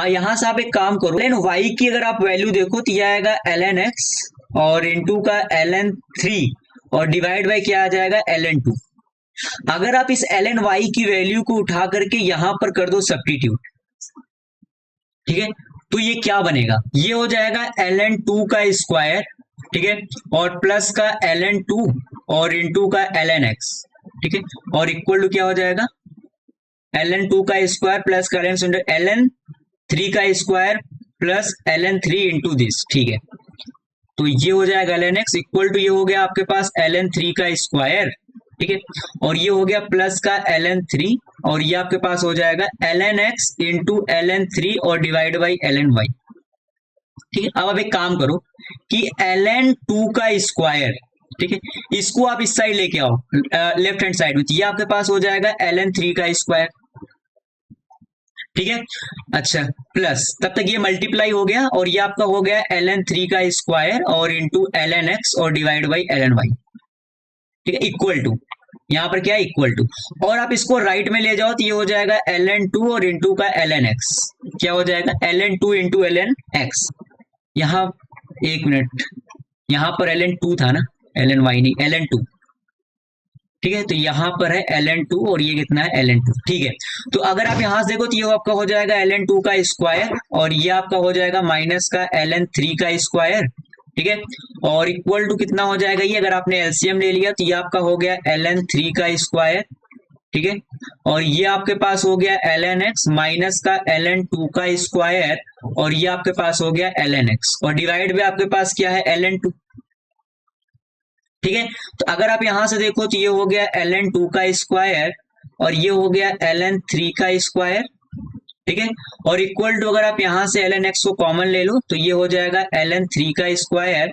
यहां से आप एक काम करो, ln y की अगर आप वैल्यू देखो तो यह आएगा ln x और इंटू का ln 3 और डिवाइड बाय क्या आ जाएगा ln 2। अगर आप इस ln y की वैल्यू को उठा करके यहां पर कर दो सब्स्टिट्यूट, ठीक है, तो ये क्या बनेगा, ये हो जाएगा ln 2 का स्क्वायर, ठीक है, और प्लस का ln 2 और इंटू का ln x, ठीक है, और इक्वल टू क्या हो जाएगा ln 2 का स्क्वायर प्लस का ln 3 का square plus ln 3 into this, ठीक है। तो ये हो जाएगा ln x इक्वल टू ये हो गया आपके पास ln 3 का स्क्वायर, ठीक है, और ये हो गया प्लस का ln 3 और ये आपके पास हो जाएगा ln x इंटू ln 3 और डिवाइड बाई ln y, ठीक है। अब आप एक काम करो कि ln 2 का स्क्वायर, ठीक है, इसको आप इस साइड लेके आओ लेफ्ट हैंड साइड में, ये आपके पास हो जाएगा ln 3 का स्क्वायर, ठीक है। अच्छा, प्लस तब तक ये मल्टीप्लाई हो गया और ये आपका हो गया ln 3 का स्क्वायर और इंटू ln x और डिवाइड बाई ln y, ठीक है, इक्वल टू, यहाँ पर क्या है इक्वल टू, और आप इसको राइट में ले जाओ तो ये हो जाएगा ln 2 और इंटू का ln x, क्या हो जाएगा ln 2 इंटू ln x। यहाँ एक मिनट, यहाँ पर ln 2 था ना, ln y नहीं ln 2, ठीक है, तो यहाँ पर है ln 2 और ये कितना है ln 2, ठीक है। तो अगर आप यहां से देखो तो ये आपका हो जाएगा ln 2 का स्क्वायर और ये आपका हो जाएगा माइनस का ln 3 का स्क्वायर, ठीक है, और इक्वल टू कितना हो जाएगा, ये अगर आपने एलसीएम ले लिया तो ये आपका हो गया ln 3 का स्क्वायर, ठीक है, और ये आपके पास हो गया ln x माइनस का ln 2 का स्क्वायर और ये आपके पास हो गया ln x और डिवाइड में आपके पास क्या है ln 2, ठीक है। तो अगर आप यहां से देखो तो ये हो गया ln 2 का स्क्वायर और ये हो गया ln 3 का स्क्वायर, ठीक है, और इक्वल टू अगर आप यहां से ln x को कॉमन ले लो तो ये हो जाएगा ln 3 का स्क्वायर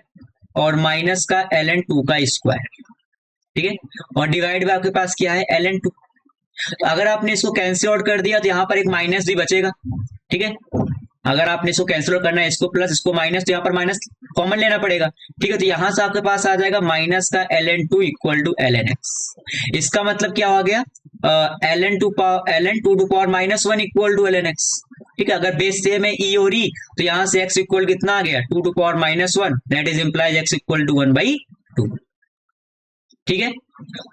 और माइनस का ln 2 का स्क्वायर, ठीक है, और डिवाइड में आपके पास क्या है ln 2। तो अगर आपने इसको कैंसिल आउट कर दिया तो यहाँ पर एक माइनस भी बचेगा, ठीक है, अगर आपने इसको कैंसिल आउट करना है इसको प्लस इसको माइनस तो यहाँ पर माइनस कॉमन लेना पड़ेगा, ठीक है, तो यहां से आपके पास आ जाएगा माइनस का ln 2 equal to ln x। इसका मतलब क्या हो गया ln 2 to power minus 1 equal to ln x, ठीक है। अगर बेस सेम है ई और ई तो यहां से x इक्वल कितना आ गया 2 to power minus 1, that is implies x equal to 1/2, ठीक है।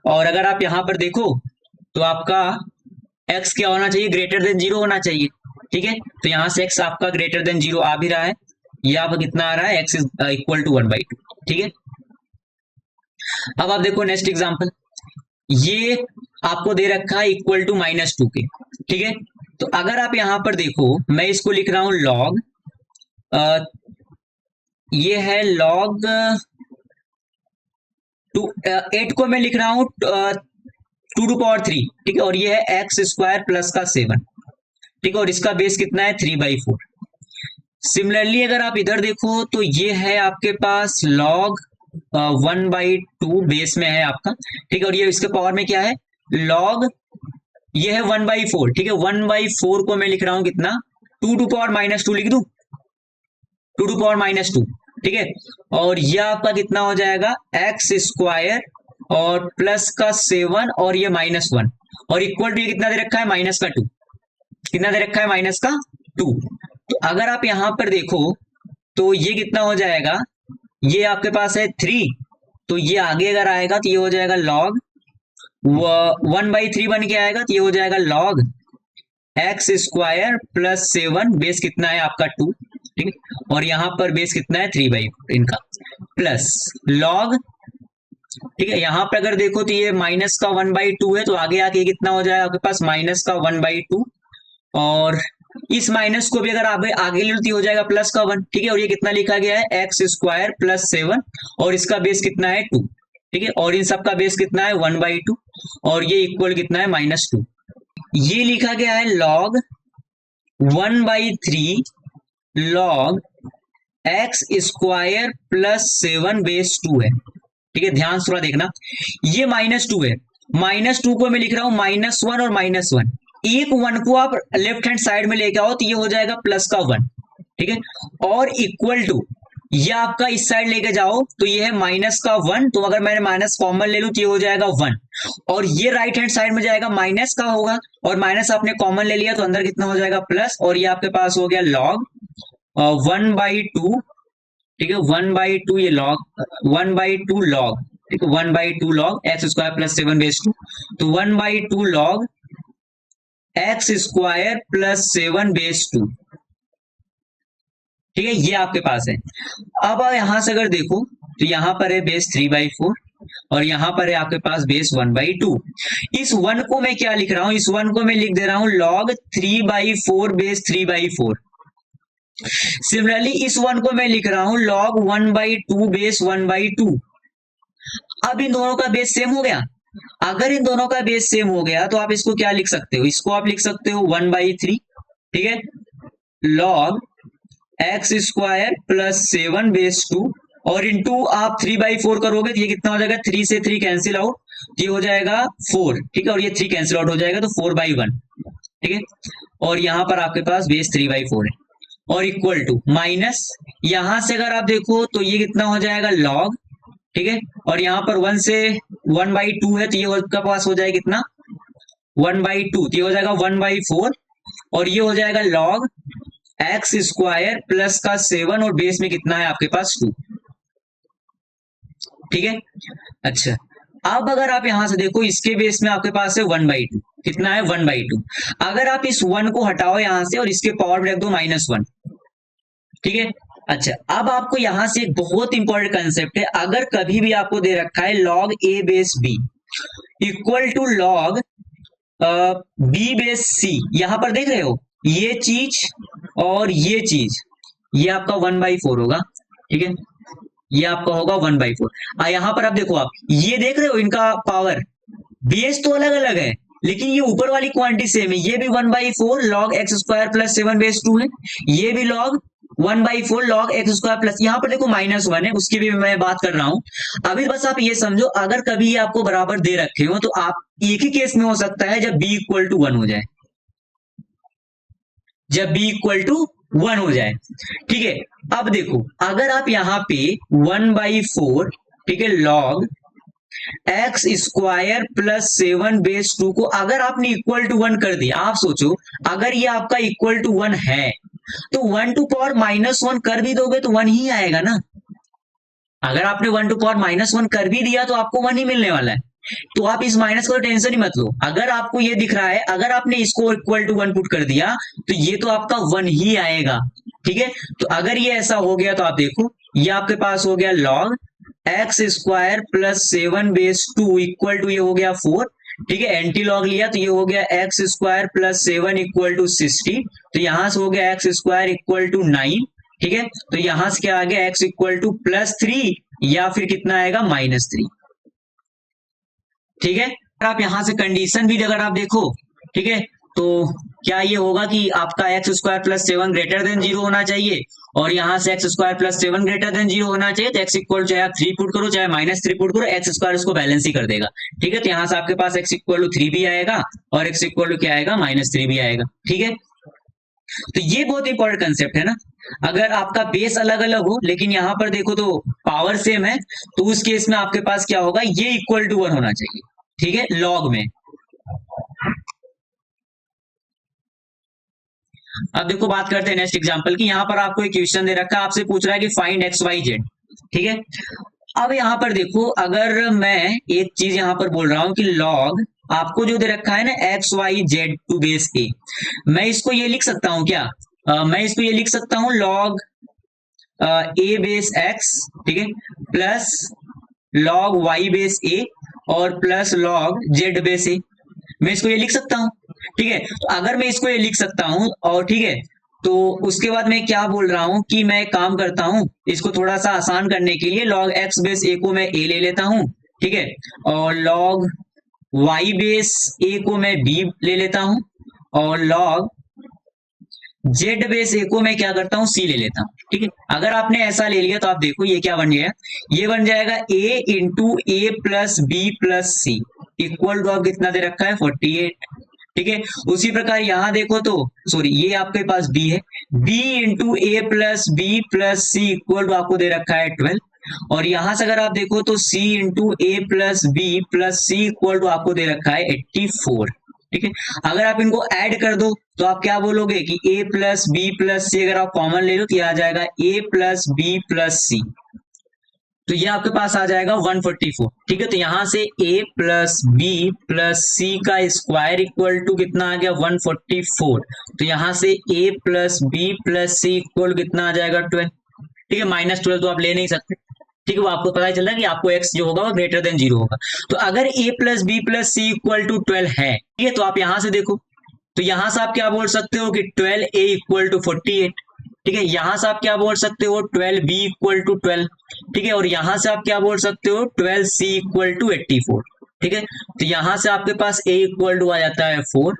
और अगर आप यहां पर देखो तो आपका x क्या होना चाहिए, ग्रेटर देन 0 होना चाहिए, ठीक है, तो यहां से x आपका ग्रेटर देन 0 आ भी रहा है, ये आपका कितना आ रहा है x इज इक्वल टू 1/2, ठीक है। अब आप देखो नेक्स्ट एग्जांपल, ये आपको दे रखा है इक्वल टू -2 के, ठीक है, तो अगर आप यहां पर देखो मैं इसको लिख रहा हूं लॉग, ये है लॉग 8 को मैं लिख रहा हूं 2 टू पावर 3, ठीक है, और ये है एक्स स्क्वायर प्लस का 7, ठीक है, और इसका बेस कितना है 3/4। सिमिलरली अगर आप इधर देखो तो ये है आपके पास लॉग 1/2 बेस में है आपका, ठीक है, और ये इसके पावर में क्या है लॉग, ये है 1/4, ठीक है, 1/4 को मैं लिख रहा हूं कितना 2 टू पावर -2 लिख दूं, 2 टू पावर -2, ठीक है, और ये आपका कितना हो जाएगा एक्स स्क्वायर और प्लस का 7 और ये -1 और इक्वल टू ये कितना दे रखा है -2, कितना दे रखा है -2। तो अगर आप यहां पर देखो तो ये कितना हो जाएगा, ये आपके पास है 3, तो ये आगे अगर आएगा तो ये हो जाएगा लॉग 1/3 बन के आएगा, तो ये हो जाएगा log x square plus 7, base कितना है आपका 2, ठीक है, और यहां पर बेस कितना है 3/4 इनका, प्लस लॉग, ठीक है, यहां पर अगर देखो तो ये माइनस का 1/2 है, तो आगे आके कितना हो जाएगा आपके पास माइनस का 1/2 और इस माइनस को भी अगर आगे आगे ले हो जाएगा प्लस का 1, ठीक है, और ये कितना लिखा गया है एक्स स्क्वायर प्लस 7 और इसका बेस कितना है 2, ठीक है, और इन सब का बेस कितना है 1/2 और ये इक्वल कितना है -2। ये लिखा गया है log 1/3 log x square plus 7 base 2 है, ठीक है, ध्यान से थोड़ा देखना, ये -2 है, -2 को मैं लिख रहा हूं -1 और -1, एक वन को आप लेफ्ट हैंड साइड में लेके आओ तो ये हो जाएगा प्लस का वन, ठीक है, और इक्वल टू ये आपका इस साइड लेके जाओ तो ये है माइनस का वन, तो अगर मैंने माइनस कॉमन ले लूं तो ये हो जाएगा वन, और ये राइट हैंड साइड में जाएगा माइनस का होगा, और माइनस आपने कॉमन ले लिया तो अंदर कितना हो जाएगा प्लस, और ये आपके पास हो गया लॉग 1/2, ठीक है, 1/2 ये लॉग 1/2 लॉग, ठीक है, 1/2 लॉग एक्स स्क्वायर प्लस 7/2, तो 1/2 लॉग एक्स स्क्वायर प्लस 7/2, ठीक है, ये आपके पास है। अब यहां से अगर देखो तो यहां पर है बेस 3/4 और यहां पर है आपके पास बेस 1/2। इस वन को मैं क्या लिख रहा हूं, इस वन को मैं लिख दे रहा हूं log 3/4 बेस 3/4। सिमिलरली इस वन को मैं लिख रहा हूं log 1/2 बेस 1/2। अब इन दोनों का बेस सेम हो गया। अगर इन दोनों का बेस सेम हो गया तो आप इसको क्या लिख सकते हो, इसको आप लिख सकते हो 1/3, ठीक है, log एक्स स्क्वायर प्लस 7/2, और इंटू आप 3/4 करोगे तो ये कितना हो जाएगा, 3 से 3 कैंसिल आउट, ये हो जाएगा 4, ठीक है, और ये 3 कैंसिल आउट हो जाएगा तो 4/1, ठीक है, और यहां पर आपके पास बेस 3/4 है, और इक्वल टू माइनस, यहां से अगर आप देखो तो ये कितना हो जाएगा लॉग, ठीक है, और यहां पर 1 से 1/2 है तो ये आपका पास हो जाएगा कितना 1/2, तो ये हो जाएगा 1/4, और ये हो जाएगा लॉग एक्स स्क्वायर प्लस का 7, और बेस में कितना है आपके पास 2, ठीक है। अच्छा, अब अगर आप यहां से देखो इसके बेस में आपके पास है 1/2, कितना है 1/2, अगर आप इस 1 को हटाओ यहां से और इसके पावर में रख दो -1, ठीक है। अच्छा, अब आपको यहां से एक बहुत इंपॉर्टेंट कंसेप्ट है, अगर कभी भी आपको दे रखा है log a base b equal to log b base c, यहां पर देख रहे हो ये चीज और ये चीज, ये आपका 1/4 होगा, ठीक है, ये आपका होगा 1/4। यहां पर आप देखो, आप ये देख रहे हो इनका पावर बेस तो अलग अलग है लेकिन ये ऊपर वाली क्वांटिटी सेम है, ये भी 1/4 log एक्स स्क्वायर प्लस 7/2 है, ये भी log 1/4 log X square plus, यहां पर देखो -1 है, उसकी भी मैं बात कर रहा हूं। अभी बस आप ये समझो, अगर कभी ये आपको बराबर दे रखे हो तो आप एक ही केस में हो सकता है जब b = 1 हो जाए, जब b = 1 हो जाए, ठीक है। अब देखो अगर आप यहां पे 1/4, ठीक है, log एक्स स्क्वायर प्लस 7/2 को अगर आपने इक्वल टू 1 कर दिया, आप सोचो अगर ये आपका इक्वल टू 1 है तो 1 टू पावर -1 कर भी दोगे तो 1 ही आएगा ना। अगर आपने 1 टू पावर -1 कर भी दिया तो आपको 1 ही मिलने वाला है, तो आप इस माइनस को टेंशन ही मत लो। अगर आपको ये दिख रहा है, अगर आपने इसको इक्वल टू 1 पुट कर दिया तो ये तो आपका 1 ही आएगा, ठीक है। तो अगर ये ऐसा हो गया तो आप देखो ये आपके पास हो गया log X square plus 7/2 equal to ये हो गया 4, ठीक है, एंटी लॉग लिया तो ये हो गया X square plus 7 equal to 60, तो यहां से हो गया एक्स स्क्वायर इक्वल टू 9, ठीक है, तो यहां से क्या आ गया एक्स इक्वल टू +3 या फिर कितना आएगा -3, ठीक है। आप यहां से कंडीशन भी अगर आप देखो, ठीक है, तो क्या ये होगा कि आपका x square plus 7 greater than 0 होना चाहिए, और यहां से x square plus 7 greater than 0 होना चाहिए, तो एक्स इक्वल चाहे आप 3 पुट करो चाहे -3 पुट करो, एक्स स्क्वायर उसको बैलेंस ही कर देगा, ठीक है। तो यहां से आपके पास एक्स इक्वल टू 3 भी आएगा और एक्स इक्वल टू क्या आएगा -3 भी आएगा, ठीक है। तो ये बहुत इंपॉर्टेंट कंसेप्ट है ना। अगर आपका बेस अलग अलग हो लेकिन यहां पर देखो तो पावर सेम है, तो उस केस में आपके पास क्या होगा, ये इक्वल टू 1 होना चाहिए, ठीक है, लॉग में। अब देखो बात करते हैं नेक्स्ट एग्जांपल की। यहां पर आपको एक क्वेश्चन दे रखा है, आपसे पूछ रहा है कि फाइंड एक्स वाई जेड, ठीक है। अब यहां पर देखो, अगर मैं एक चीज यहां पर बोल रहा हूं कि लॉग आपको जो दे रखा है ना x Y Z to base a, मैं इसको ये लिख सकता हूं क्या, मैं इसको ये लिख सकता हूं लॉग ए बेस एक्स, ठीक है, plus log y base a और plus log z base a, मैं इसको ये लिख सकता हूं, ठीक है। तो अगर मैं इसको ये लिख सकता हूं और ठीक है, तो उसके बाद मैं क्या बोल रहा हूं कि मैं काम करता हूं, इसको थोड़ा सा आसान करने के लिए log x बेस a को मैं a ले लेता हूं, ठीक है, और log y बेस a को मैं b ले लेता हूं, और log z बेस a को मैं क्या करता हूं c ले लेता हूं, ठीक है। अगर आपने ऐसा ले लिया तो आप देखो ये क्या बन गया, ये बन जाएगा a into a plus b plus c equal to, अब कितना दे रखा है 48, ठीक है। उसी प्रकार यहां देखो तो सॉरी ये आपके पास b है, b into A plus B plus C equal to आपको दे रखा है 12, और यहां से अगर आप देखो तो c into A plus B plus C equal to आपको दे रखा है 84। ठीक है। अगर आप इनको ऐड कर दो तो आप क्या बोलोगे कि a प्लस बी प्लस सी अगर आप कॉमन ले लो तो ये आ जाएगा a प्लस बी प्लस सी, तो ये आपके पास आ जाएगा 144। ठीक है। तो यहां से a प्लस बी प्लस सी का स्क्वायर इक्वल टू कितना आ गया 144, तो यहां से a plus B plus C equal कितना आ जाएगा 12। ठीक है। -12 तो आप ले नहीं सकते। ठीक है। वो आपको पता चल रहा है कि आपको x जो होगा वो ग्रेटर देन 0 होगा। तो अगर a plus B plus C equal to 12 है, ठीक है, तो आप यहां से देखो, तो यहां से आप क्या बोल सकते हो कि 12a इक्वल टू 48। ठीक है। यहां से आप क्या बोल सकते हो 12b इक्वल टू 12। ठीक है। और यहां से आप क्या बोल सकते हो 12c इक्वल टू 84। ठीक है। तो यहां से आपके पास a इक्वल टू आ जाता है 4,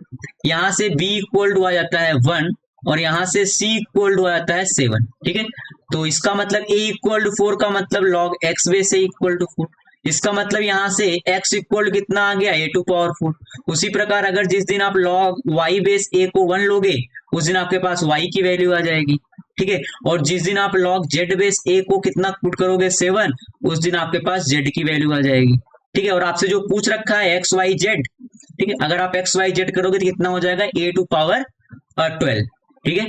यहां से b इक्वल टू आ जाता है 1, और यहां से c इक्वल टू आ जाता है 7। ठीक है। तो इसका मतलब a इक्वल टू 4 का मतलब log x base a equal to 4। इसका मतलब यहां से x इक्वल कितना आ गया a टू पावर 4। उसी प्रकार अगर जिस दिन आप log y बेस a को 1 लोगे उस दिन आपके पास y की वैल्यू आ जाएगी। ठीक है। और जिस दिन आप log z बेस a को कितना पुट करोगे 7, उस दिन आपके पास z की वैल्यू आ जाएगी। ठीक है। और आपसे जो पूछ रखा है एक्स वाई जेड, ठीक है, अगर आप एक्स वाई जेड करोगे तो कितना हो जाएगा a टू पावर 12। ठीक है।